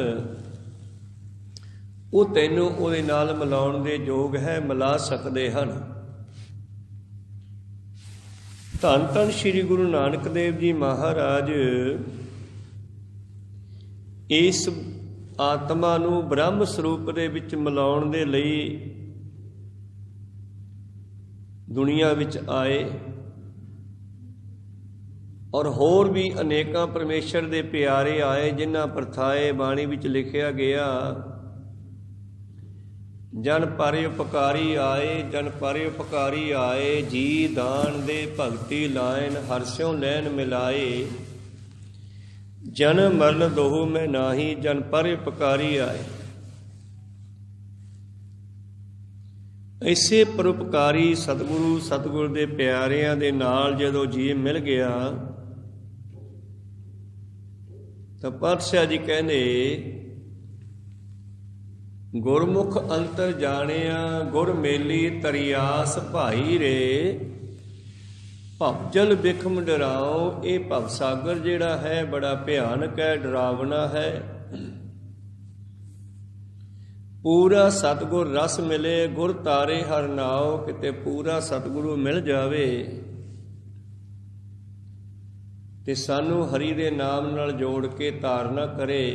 ਉਹ ਤੈਨੂੰ ਉਹਦੇ ਨਾਲ ਮਿਲਾਉਣ ਦੇ ਯੋਗ ਹੈ, ਮਿਲਾ ਸਕਦੇ ਹਨ। ਧੰਨ ਧੰਨ ਸ੍ਰੀ ਗੁਰੂ ਨਾਨਕ ਦੇਵ ਜੀ ਮਹਾਰਾਜ ਇਸ ਆਤਮਾ ਨੂੰ ਬ੍ਰਹਮ ਸਰੂਪ ਦੇ ਵਿੱਚ ਮਿਲਾਉਣ ਦੇ ਲਈ ਦੁਨੀਆ ਵਿੱਚ ਆਏ, ਔਰ ਹੋਰ ਵੀ ਅਨੇਕਾਂ ਪਰਮੇਸ਼ਰ ਦੇ ਪਿਆਰੇ ਆਏ, ਜਿਨ੍ਹਾਂ ਪ੍ਰਥਾਏ ਬਾਣੀ ਵਿੱਚ ਲਿਖਿਆ ਗਿਆ, ਜਨ ਪਰ ਉਪਕਾਰੀ ਆਏ, ਜਨ ਪਰ ਉਪਕਾਰੀ ਆਏ, ਜੀ ਦਾਨ ਦੇ ਭਗਤੀ ਲਾਇਨ, ਹਰਸਿਓ ਲੈਨ ਮਿਲਾਏ। ਜਨਮ ਮਰਨ ਦੋਹੂ ਮੈਂ ਨਾਹੀ, ਜਨ ਪਰ ਉਪਕਾਰੀ ਆਏ। ਐਸੇ ਪਰਉਪਕਾਰੀ ਸਤਿਗੁਰੂ, ਸਤਿਗੁਰ ਦੇ ਪਿਆਰਿਆਂ ਦੇ ਨਾਲ ਜਦੋਂ ਜੀਵ ਮਿਲ ਗਿਆ, ਤਾਂ ਪਾਤਸ਼ਾਹ ਜੀ ਕਹਿੰਦੇ, ਗੁਰਮੁਖ ਅੰਤਰ ਜਾਣਿਆ, ਗੁਰ ਮੇਲੀ ਤਰਿਆਸ ਭਾਈ ਰੇ। ਭਵਜਲ ਬਿਖਮ ਡਰਾਓ, ਇਹ ਭਵ ਸਾਗਰ ਜਿਹੜਾ ਹੈ ਬੜਾ ਭਿਆਨਕ ਹੈ, ਡਰਾਵਣਾ ਹੈ। ਪੂਰਾ ਸਤਿਗੁਰ ਰਸ ਮਿਲੇ, ਗੁਰ ਤਾਰੇ ਹਰਿ ਨਾਉ। ਕਿਤੇ ਪੂਰਾ ਸਤਿਗੁਰੂ ਮਿਲ ਜਾਵੇ ਤੇ ਸਾਨੂੰ ਹਰੀ ਦੇ ਨਾਮ ਨਾਲ ਜੋੜ ਕੇ ਤਾਰਨਾ ਕਰੇ।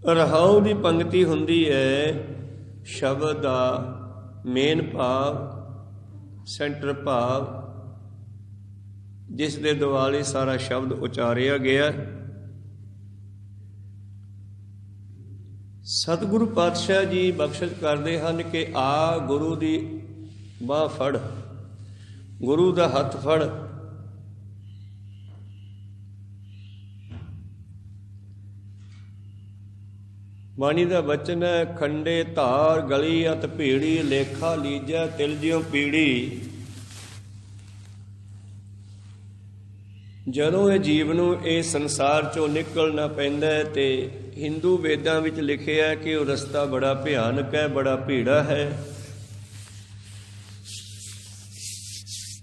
ਰਹਾਉ ਦੀ ਪੰਕਤੀ ਹੁੰਦੀ ਹੈ ਸ਼ਬਦ ਦਾ ਮੇਨ ਭਾਵ, ਸੈਂਟਰ ਭਾਵ, ਜਿਸ ਦੇ ਦੁਆਲੇ ਸਾਰਾ ਸ਼ਬਦ ਉਚਾਰਿਆ ਗਿਆ। ਸਤਿਗੁਰੂ ਪਾਤਸ਼ਾਹ ਜੀ ਬਖਸ਼ਿਸ਼ ਕਰਦੇ ਹਨ ਕਿ ਆ ਗੁਰੂ ਦੀ ਬਾਂਹ ਫੜ, ਗੁਰੂ ਦਾ ਹੱਥ ਫੜ। ਬਾਣੀ ਦਾ ਬਚਨ ਹੈ, ਖੰਡੇ ਧਾਰ ਗਲੀ ਅਤ ਭੀੜੀ, ਲੇਖਾ ਲੀਜੈ ਤਿਲ ਜਿਉ ਪੀੜੀ। ਜਦੋਂ ਇਹ ਜੀਵ ਨੂੰ ਇਹ ਸੰਸਾਰ ਚੋਂ ਨਿਕਲਣਾ ਪੈਂਦਾ ਹੈ ਤੇ ਹਿੰਦੂ ਵੇਦਾਂ ਵਿੱਚ ਲਿਖਿਆ ਹੈ ਕਿ ਉਹ ਰਸਤਾ ਬੜਾ ਭਿਆਨਕ ਹੈ, ਬੜਾ ਭੀੜਾ ਹੈ।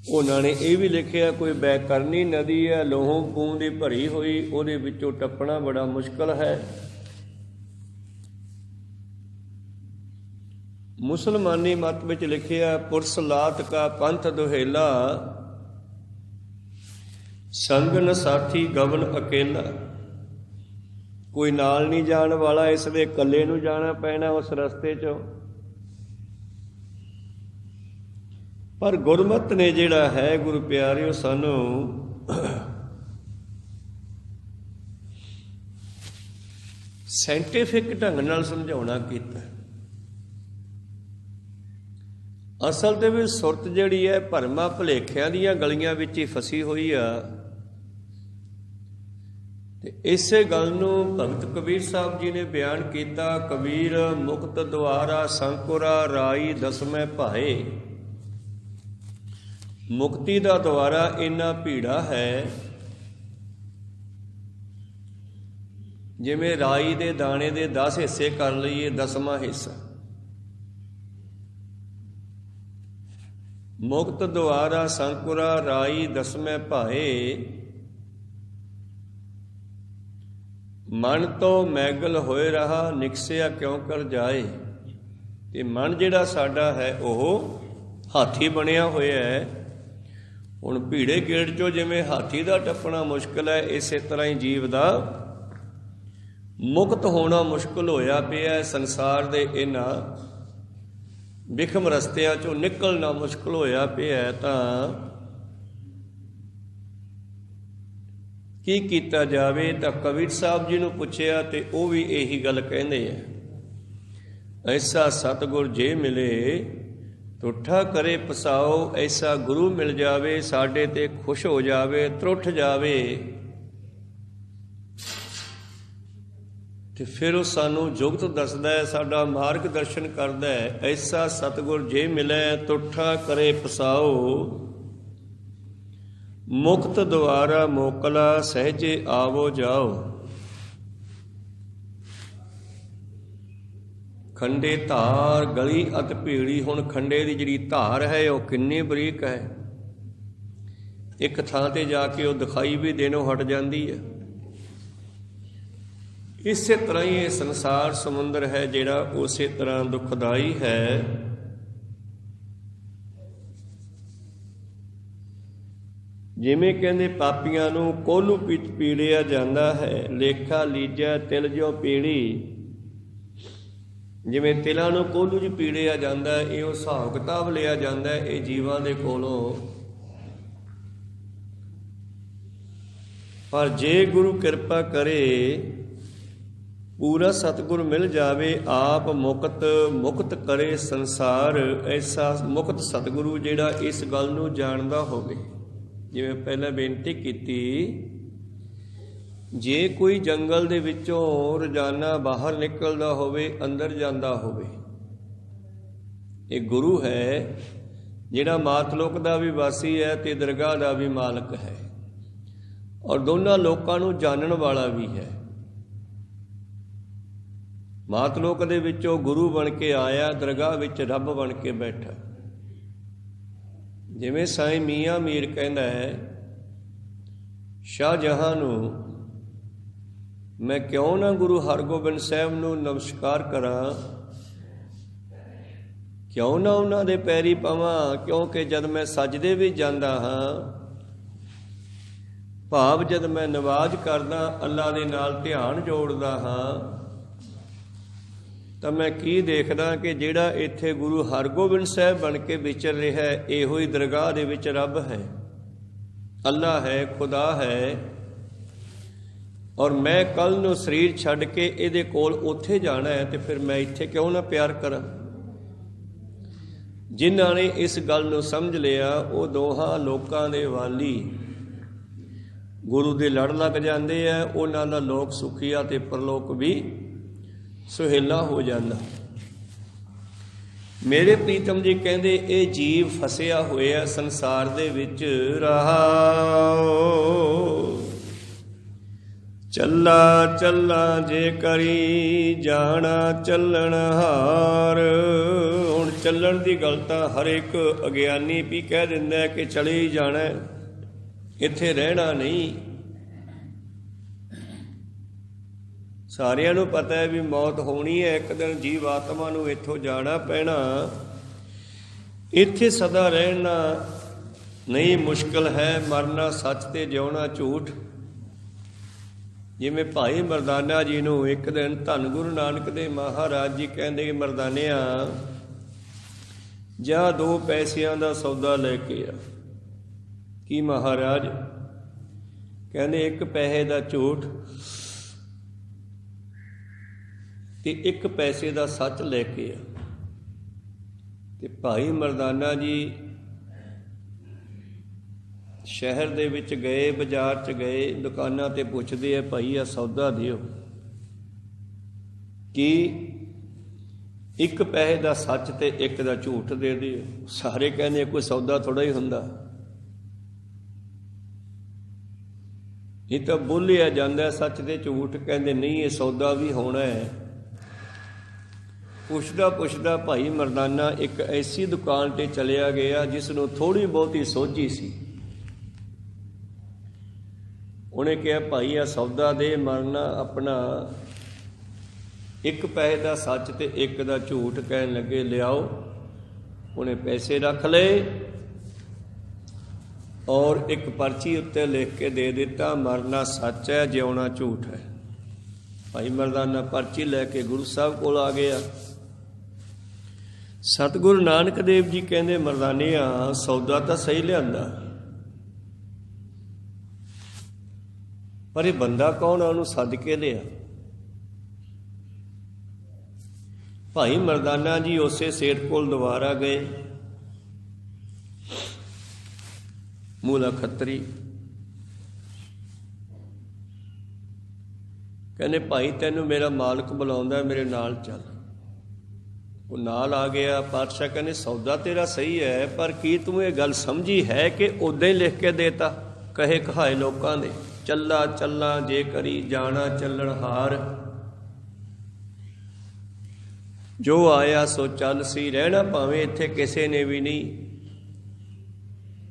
ਉਹਨਾਂ ਨੇ ਇਹ ਵੀ ਲਿਖਿਆ ਕੋਈ ਬੈਕਰਨੀ ਨਦੀ ਹੈ, ਲੋਹੋਂ ਖੂਨ ਦੀ ਭਰੀ ਹੋਈ, ਉਹਦੇ ਵਿੱਚੋਂ ਟੱਪਣਾ ਬੜਾ ਮੁਸ਼ਕਲ ਹੈ। ਮੁਸਲਮਾਨੀ ਮਤ ਵਿੱਚ ਲਿਖਿਆ, ਪੁਰਸ ਲਾਤ ਕਾ ਪੰਥ ਦੁਹੇਲਾ, ਸੰਗਨ ਸਾਥੀ ਗਵਨ ਅਕੇਲਾ। ਕੋਈ ਨਾਲ ਨਹੀਂ ਜਾਣ ਵਾਲਾ, ਇਸ ਲਈ ਇਕੱਲੇ ਨੂੰ ਜਾਣਾ ਪੈਣਾ ਉਸ ਰਸਤੇ 'ਚੋਂ। ਪਰ ਗੁਰਮਤਿ ਨੇ ਜਿਹੜਾ ਹੈ ਗੁਰੂ ਪਿਆਰਿਓ ਸਾਨੂੰ ਸਾਇੰਟੀਫਿਕ ਢੰਗ ਨਾਲ ਸਮਝਾਉਣਾ ਕੀਤਾ। ਅਸਲ ਦੇ ਵਿੱਚ ਸੁਰਤ ਜਿਹੜੀ ਹੈ ਭਰਮਾਂ ਭੁਲੇਖਿਆਂ ਦੀਆਂ ਗਲੀਆਂ ਵਿੱਚ ਹੀ ਫਸੀ ਹੋਈ ਆ। ਤੇ ਇਸੇ ਗੱਲ ਨੂੰ ਭਗਤ ਕਬੀਰ ਸਾਹਿਬ ਜੀ ਨੇ ਬਿਆਨ ਕੀਤਾ, ਕਬੀਰ ਮੁਕਤ ਦੁਆਰਾ ਸੰਕੁਰਾ ਰਾਈ ਦਸਵੇਂ ਭਾਏ। ਮੁਕਤੀ ਦਾ ਦੁਆਰਾ ਇੰਨਾ ਭੀੜਾ ਹੈ ਜਿਵੇਂ ਰਾਈ ਦੇ ਦਾਣੇ ਦੇ 10 ਹਿੱਸੇ ਕਰ ਲਈਏ, 10ਵਾਂ ਹਿੱਸਾ। ਮੁਕਤ ਦੁਆਰਾ ਸੰਕੁਰਾ ਰਾਈ ਦਸਵੇਂ ਭਾਏ, ਮਨ ਤੋਂ ਮੈਗਲ ਹੋਏ ਰਹਾ ਨਿਕਸਿਆ ਕਿਉਂ ਕਰ ਜਾਏ। ਤੇ ਮਨ ਜਿਹੜਾ ਸਾਡਾ ਹੈ ਉਹ ਹਾਥੀ ਬਣਿਆ ਹੋਇਆ ਹੈ। ਹੁਣ ਭੀੜੇ ਗੇੜ 'ਚੋਂ ਜਿਵੇਂ ਹਾਥੀ ਦਾ ਟੱਪਣਾ ਮੁਸ਼ਕਿਲ ਹੈ, ਇਸੇ ਤਰ੍ਹਾਂ ਹੀ ਜੀਵ ਦਾ ਮੁਕਤ ਹੋਣਾ ਮੁਸ਼ਕਿਲ ਹੋਇਆ ਪਿਆ। ਸੰਸਾਰ ਦੇ ਇਹਨਾਂ ਵਿਖਮ ਰਸਤਿਆਂ 'ਚੋਂ ਨਿਕਲਣਾ ਮੁਸ਼ਕਿਲ ਹੋਇਆ ਪਿਆ। ਤਾਂ ਕੀ ਕੀਤਾ ਜਾਵੇ? ਤਾਂ ਕਬੀਰ ਸਾਹਿਬ ਜੀ ਨੂੰ ਪੁੱਛਿਆ ਤੇ ਉਹ ਵੀ ਇਹੀ ਗੱਲ ਕਹਿੰਦੇ ਆ, ਐਸਾ ਸਤਿਗੁਰ ਜੇ ਮਿਲੇ ਤੁਠਾ ਕਰੇ ਪਸਾਓ। ਐਸਾ ਗੁਰੂ ਮਿਲ ਜਾਵੇ ਸਾਡੇ ਤੇ ਖੁਸ਼ ਹੋ ਜਾਵੇ, ਤਰੁੱਠ ਜਾਵੇ, ਤੇ ਫਿਰ ਉਹ ਸਾਨੂੰ ਜੁਗਤ ਦੱਸਦਾ ਹੈ, ਸਾਡਾ ਮਾਰਗ ਦਰਸ਼ਨ ਕਰਦਾ ਹੈ। ਐਸਾ ਸਤਿਗੁਰ ਜੇ ਮਿਲੇ ਤੁਠਾ ਕਰੇ ਪਸਾਓ, ਮੁਕਤ ਦੁਆਰਾ ਮੋਕਲਾ ਸਹਿਜੇ ਆਵੋ ਜਾਓ। ਖੰਡੇ ਧਾਰ ਗਲੀ ਅਤ ਭੀੜੀ। ਹੁਣ ਖੰਡੇ ਦੀ ਜਿਹੜੀ ਧਾਰ ਹੈ ਉਹ ਕਿੰਨੀ ਬਰੀਕ ਹੈ, ਇੱਕ ਥਾਂ ਤੇ ਜਾ ਕੇ ਉਹ ਦਿਖਾਈ ਵੀ ਦੇਣੋਂ ਹਟ ਜਾਂਦੀ ਹੈ। ਇਸੇ ਤਰ੍ਹਾਂ ਹੀ ਇਹ ਸੰਸਾਰ ਸਮੁੰਦਰ ਹੈ ਜਿਹੜਾ ਉਸੇ ਤਰ੍ਹਾਂ ਦੁਖਦਾਈ ਹੈ। ਜਿਵੇਂ ਕਹਿੰਦੇ ਪਾਪੀਆਂ ਨੂੰ ਕੋਹਲੂ ਵਿੱਚ ਪੀੜਿਆ ਜਾਂਦਾ ਹੈ, ਲੇਖਾ ਲੀਜੈ ਤਿਲ ਜੋ ਪੀੜੀ। ਜਿਵੇਂ ਤਿਲਾਂ ਨੂੰ ਕੋਹਲੂ 'ਚ ਪੀੜਿਆ ਜਾਂਦਾ ਹੈ, ਇਹ ਉਹ ਹਿਸਾਬ ਕਿਤਾਬ ਲਿਆ ਜਾਂਦਾ ਹੈ ਇਹ ਜੀਵਾਂ ਦੇ ਕੋਲੋਂ। ਪਰ ਜੇ ਗੁਰੂ ਕਿਰਪਾ ਕਰੇ, ਪੂਰਾ ਸਤਿਗੁਰ ਮਿਲ ਜਾਵੇ, ਆਪ ਮੁਕਤ ਕਰੇ ਸੰਸਾਰ। ਐਸਾ ਮੁਕਤ ਸਤਿਗੁਰੂ ਜਿਹੜਾ ਇਸ ਗੱਲ ਨੂੰ ਜਾਣਦਾ ਹੋਵੇ। ਜਿਵੇਂ ਪਹਿਲਾਂ ਬੇਨਤੀ ਕੀਤੀ, ਜੇ ਕੋਈ ਜੰਗਲ ਦੇ ਵਿੱਚੋਂ ਰੋਜ਼ਾਨਾ ਬਾਹਰ ਨਿਕਲਦਾ ਹੋਵੇ, ਅੰਦਰ ਜਾਂਦਾ ਹੋਵੇ, ਇਹ ਗੁਰੂ ਹੈ ਜਿਹੜਾ ਮਾਤਲੋਕ ਦਾ ਵੀ ਵਾਸੀ ਹੈ ਤੇ ਦਰਗਾਹ ਦਾ ਵੀ ਮਾਲਕ ਹੈ, ਔਰ ਦੋਨਾਂ ਲੋਕਾਂ ਨੂੰ ਜਾਣਨ ਵਾਲਾ ਵੀ ਹੈ। ਮਾਤਲੋਕ ਦੇ ਵਿੱਚੋਂ ਗੁਰੂ ਬਣ ਕੇ ਆਇਆ, ਦਰਗਾਹ ਵਿੱਚ ਰੱਬ ਬਣ ਕੇ ਬੈਠਾ। ਜਿਵੇਂ ਸਾਈਂ ਮੀਆਂ ਮੀਰ ਕਹਿੰਦਾ ਹੈ, ਸ਼ਾਹਜਹਾਂ ਨੂੰ ਮੈਂ ਕਿਉਂ ਨਾ ਗੁਰੂ ਹਰਗੋਬਿੰਦ ਸਾਹਿਬ ਨੂੰ ਨਮਸਕਾਰ ਕਰਾਂ, ਕਿਉਂ ਨਾ ਉਹਨਾਂ ਦੇ ਪੈਰੀ ਪਵਾਂ, ਕਿਉਂਕਿ ਜਦ ਮੈਂ ਸਜਦੇ ਵੀ ਜਾਂਦਾ ਹਾਂ, ਭਾਵ ਜਦ ਮੈਂ ਨਵਾਜ਼ ਕਰਦਾ, ਅੱਲਾ ਦੇ ਨਾਲ ਧਿਆਨ ਜੋੜਦਾ ਹਾਂ, ਤਾਂ ਮੈਂ ਕੀ ਦੇਖਦਾ ਕਿ ਜਿਹੜਾ ਇੱਥੇ ਗੁਰੂ ਹਰਗੋਬਿੰਦ ਸਾਹਿਬ ਬਣ ਕੇ ਵਿਚਰ ਰਿਹਾ ਹੈ, ਇਹੋ ਹੀ ਦਰਗਾਹ ਦੇ ਵਿੱਚ ਰੱਬ ਹੈ, ਅੱਲਾ ਹੈ, ਖੁਦਾ ਹੈ। ਔਰ ਮੈਂ ਕੱਲ੍ਹ ਨੂੰ ਸਰੀਰ ਛੱਡ ਕੇ ਇਹਦੇ ਕੋਲ ਉੱਥੇ ਜਾਣਾ ਹੈ, ਤੇ ਫਿਰ ਮੈਂ ਇੱਥੇ ਕਿਉਂ ਨਾ ਪਿਆਰ ਕਰਾਂ। ਜਿਨ੍ਹਾਂ ਨੇ ਇਸ ਗੱਲ ਨੂੰ ਸਮਝ ਲਿਆ, ਉਹ ਦੋਹਾਂ ਲੋਕਾਂ ਦੇ ਵਾਲੀ ਗੁਰੂ ਦੇ ਲੜ ਲੱਗ ਜਾਂਦੇ ਆ। ਉਹਨਾਂ ਦਾ ਲੋਕ ਸੁਖੀਆ ਤੇ ਪਰਲੋਕ ਵੀ ਸੁਹੇਲਾ ਹੋ ਜਾਂਦਾ। ਮੇਰੇ ਪ੍ਰੀਤਮ ਜੀ ਕਹਿੰਦੇ, ਇਹ ਜੀਵ ਫਸਿਆ ਹੋਇਆ ਸੰਸਾਰ ਦੇ ਵਿੱਚ ਰਹਾਓ। ਚੱਲਾ ਚੱਲਾ ਜੇ ਕਰੀ ਜਾਣਾ ਚੱਲਣ ਹਾਰ। ਹੁਣ ਚੱਲਣ ਦੀ ਗੱਲ ਤਾਂ ਹਰ ਇੱਕ ਅਗਿਆਨੀ ਵੀ ਕਹਿ ਦਿੰਦਾ ਕਿ ਚਲੇ ਹੀ ਜਾਣਾ, ਇੱਥੇ ਰਹਿਣਾ ਨਹੀਂ। ਸਾਰਿਆਂ ਨੂੰ ਪਤਾ ਹੈ ਵੀ ਮੌਤ ਹੋਣੀ ਹੈ, ਇੱਕ ਦਿਨ ਜੀਵ ਆਤਮਾ ਨੂੰ ਇੱਥੋਂ ਜਾਣਾ ਪੈਣਾ। ਇੱਥੇ ਸਦਾ ਰਹਿਣਾ ਨਹੀਂ ਮੁਸ਼ਕਿਲ ਹੈ, ਮਰਨਾ ਸੱਚ ਤੇ ਜਿਉਣਾ ਝੂਠ। ਜਿਵੇਂ ਭਾਈ ਮਰਦਾਨਾ ਜੀ ਨੂੰ ਇੱਕ ਦਿਨ ਧੰਨ ਗੁਰੂ ਨਾਨਕ ਦੇਵ ਮਹਾਰਾਜ ਜੀ ਕਹਿੰਦੇ ਕਿ ਮਰਦਾਨਿਆ ਜਾ 2 ਪੈਸਿਆਂ ਦਾ ਸੌਦਾ ਲੈ ਕੇ ਆ। ਕੀ ਮਹਾਰਾਜ? ਕਹਿੰਦੇ 1 ਪੈਸੇ ਦਾ ਝੂਠ ਤੇ 1 ਪੈਸੇ ਦਾ ਸੱਚ ਲੈ ਕੇ ਆ। ਤੇ ਭਾਈ ਮਰਦਾਨਾ ਜੀ ਸ਼ਹਿਰ ਦੇ ਵਿੱਚ ਗਏ, ਬਾਜ਼ਾਰ 'ਚ ਗਏ, ਦੁਕਾਨਾਂ 'ਤੇ ਪੁੱਛਦੇ ਆ ਭਾਈ ਆ ਸੌਦਾ ਦਿਓ। ਕੀ 1 ਪੈਸੇ ਦਾ ਸੱਚ ਤੇ 1 ਦਾ ਝੂਠ ਦੇ ਦਿਓ। ਸਾਰੇ ਕਹਿੰਦੇ ਕੋਈ ਸੌਦਾ ਥੋੜ੍ਹਾ ਹੀ ਹੁੰਦਾ, ਇਹ ਤਾਂ ਬੋਲਿਆ ਜਾਂਦਾ ਸੱਚ ਤੇ ਝੂਠ। ਕਹਿੰਦੇ ਨਹੀਂ, ਇਹ ਸੌਦਾ ਵੀ ਹੋਣਾ ਹੈ। ਪੁੱਛਦਾ ਪੁੱਛਦਾ ਭਾਈ ਮਰਦਾਨਾ ਇੱਕ ਐਸੀ ਦੁਕਾਨ 'ਤੇ ਚਲਿਆ ਗਿਆ ਜਿਸ ਨੂੰ ਥੋੜ੍ਹੀ ਬਹੁਤੀ ਸੋਝੀ ਸੀ। ਉਹਨੇ ਕਿਹਾ ਭਾਈ ਆ ਸੌਦਾ ਦੇ। ਮਰਨਾ ਆਪਣਾ 1 ਪੈਸੇ ਦਾ ਸੱਚ ਤੇ 1 ਦਾ ਝੂਠ। ਕਹਿਣ ਲੱਗੇ ਲਿਆਓ। ਉਹਨੇ ਪੈਸੇ ਰੱਖ ਲਏ ਔਰ ਇੱਕ ਪਰਚੀ ਉੱਤੇ ਲਿਖ ਕੇ ਦੇ ਦਿੱਤਾ, ਮਰਨਾ ਸੱਚ ਹੈ, ਜਿਉਣਾ ਝੂਠ ਹੈ। ਭਾਈ ਮਰਦਾਨਾ ਪਰਚੀ ਲੈ ਕੇ ਗੁਰੂ ਸਾਹਿਬ ਕੋਲ ਆ ਗਿਆ। ਸਤਿਗੁਰੂ ਨਾਨਕ ਦੇਵ ਜੀ ਕਹਿੰਦੇ ਮਰਦਾਨਿਆ ਸੌਦਾ ਤਾਂ ਸਹੀ ਲਿਆਂਦਾ, ਪਰ ਇਹ ਬੰਦਾ ਕੌਣ ਆ? ਉਹਨੂੰ ਸੱਦ ਕੇ ਲਿਆ। ਭਾਈ ਮਰਦਾਨਾ ਜੀ ਉਸੇ ਸੇਠ ਕੋਲ ਦੁਬਾਰਾ ਗਏ। ਮੂਲਾ ਖੱਤਰੀ ਕਹਿੰਦੇ ਭਾਈ ਤੈਨੂੰ ਮੇਰਾ ਮਾਲਕ ਬੁਲਾਉਂਦਾ, ਮੇਰੇ ਨਾਲ ਚੱਲ। ਉਹ ਨਾਲ ਆ ਗਿਆ। ਪਾਤਸ਼ਾਹ ਕਹਿੰਦੇ ਸੌਦਾ ਤੇਰਾ ਸਹੀ ਹੈ, ਪਰ ਕੀ ਤੂੰ ਇਹ ਗੱਲ ਸਮਝੀ ਹੈ ਕਿ ਉੱਦਾਂ ਹੀ ਲਿਖ ਕੇ ਦੇਤਾ ਕਹੇ ਕਹਾਏ ਲੋਕਾਂ ਦੇ? ਚੱਲਾ ਚੱਲਾ ਜੇ ਕਰੀ ਜਾਣਾ ਚੱਲਣ ਹਾਰ, ਜੋ ਆਇਆ ਸੋ ਚੱਲ ਸੀ। ਰਹਿਣਾ ਭਾਵੇਂ ਇੱਥੇ ਕਿਸੇ ਨੇ ਵੀ ਨਹੀਂ।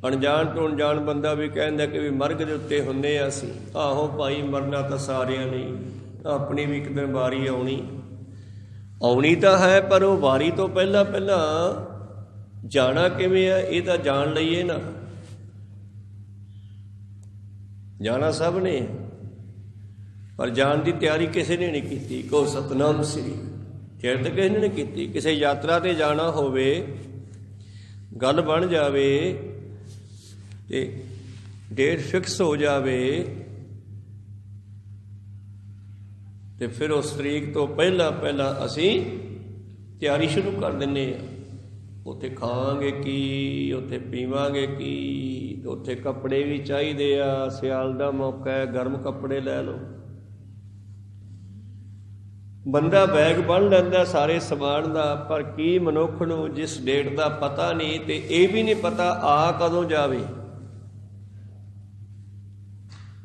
ਅਣਜਾਣ ਤੋਂ ਅਣਜਾਣ ਬੰਦਾ ਵੀ ਕਹਿੰਦਾ ਕਿ ਵੀ ਮਰਗ ਦੇ ਉੱਤੇ ਹੁੰਦੇ ਆ ਅਸੀਂ। ਆਹੋ ਭਾਈ ਮਰਨਾ ਤਾਂ ਸਾਰਿਆਂ ਨੇ, ਆਪਣੀ ਵੀ ਇੱਕ ਦਿਨ ਵਾਰੀ ਆਉਣੀ ਤਾਂ ਹੈ, ਪਰ ਉਹ ਵਾਰੀ ਤੋਂ ਪਹਿਲਾਂ ਜਾਣਾ ਕਿਵੇਂ ਆ ਇਹ ਤਾਂ ਜਾਣ ਲਈਏ ਨਾ। ਜਾਣਾ ਸਭ ਨੇ, ਪਰ ਜਾਣ ਦੀ ਤਿਆਰੀ ਕਿਸੇ ਨੇ ਨਹੀਂ ਕੀਤੀ। ਕਹੋ ਸਤਨਾਮ ਸ੍ਰੀ, ਖੈਰ ਤਾਂ ਕਿਸੇ ਨੇ ਨਹੀਂ ਕੀਤੀ। ਕਿਸੇ ਯਾਤਰਾ 'ਤੇ ਜਾਣਾ ਹੋਵੇ, ਗੱਲ ਬਣ ਜਾਵੇ ਤੇ ਡੇਟ ਫਿਕਸ ਹੋ ਜਾਵੇ ਤੇ ਫਿਰ ਉਸ ਤਰੀਕ ਤੋਂ ਪਹਿਲਾਂ ਅਸੀਂ ਤਿਆਰੀ ਸ਼ੁਰੂ ਕਰ ਦਿੰਦੇ ਹਾਂ। ਉੱਥੇ ਖਾਵਾਂਗੇ ਕੀ, ਉੱਥੇ ਪੀਵਾਂਗੇ ਕੀ, ਉੱਥੇ ਕੱਪੜੇ ਵੀ ਚਾਹੀਦੇ ਆ। ਸਿਆਲ ਦਾ ਮੌਕਾ ਹੈ, ਗਰਮ ਕੱਪੜੇ ਲੈ ਲਓ। ਬੰਦਾ ਬੈਗ ਬੰਨ੍ਹ ਲੈਂਦਾ ਸਾਰੇ ਸਮਾਨ ਦਾ, ਪਰ ਕੀ ਮਨੁੱਖ ਨੂੰ ਜਿਸ ਡੇਟ ਦਾ ਪਤਾ ਨਹੀਂ ਤੇ ਇਹ ਵੀ ਨਹੀਂ ਪਤਾ ਆ ਕਦੋਂ ਜਾਵੇ,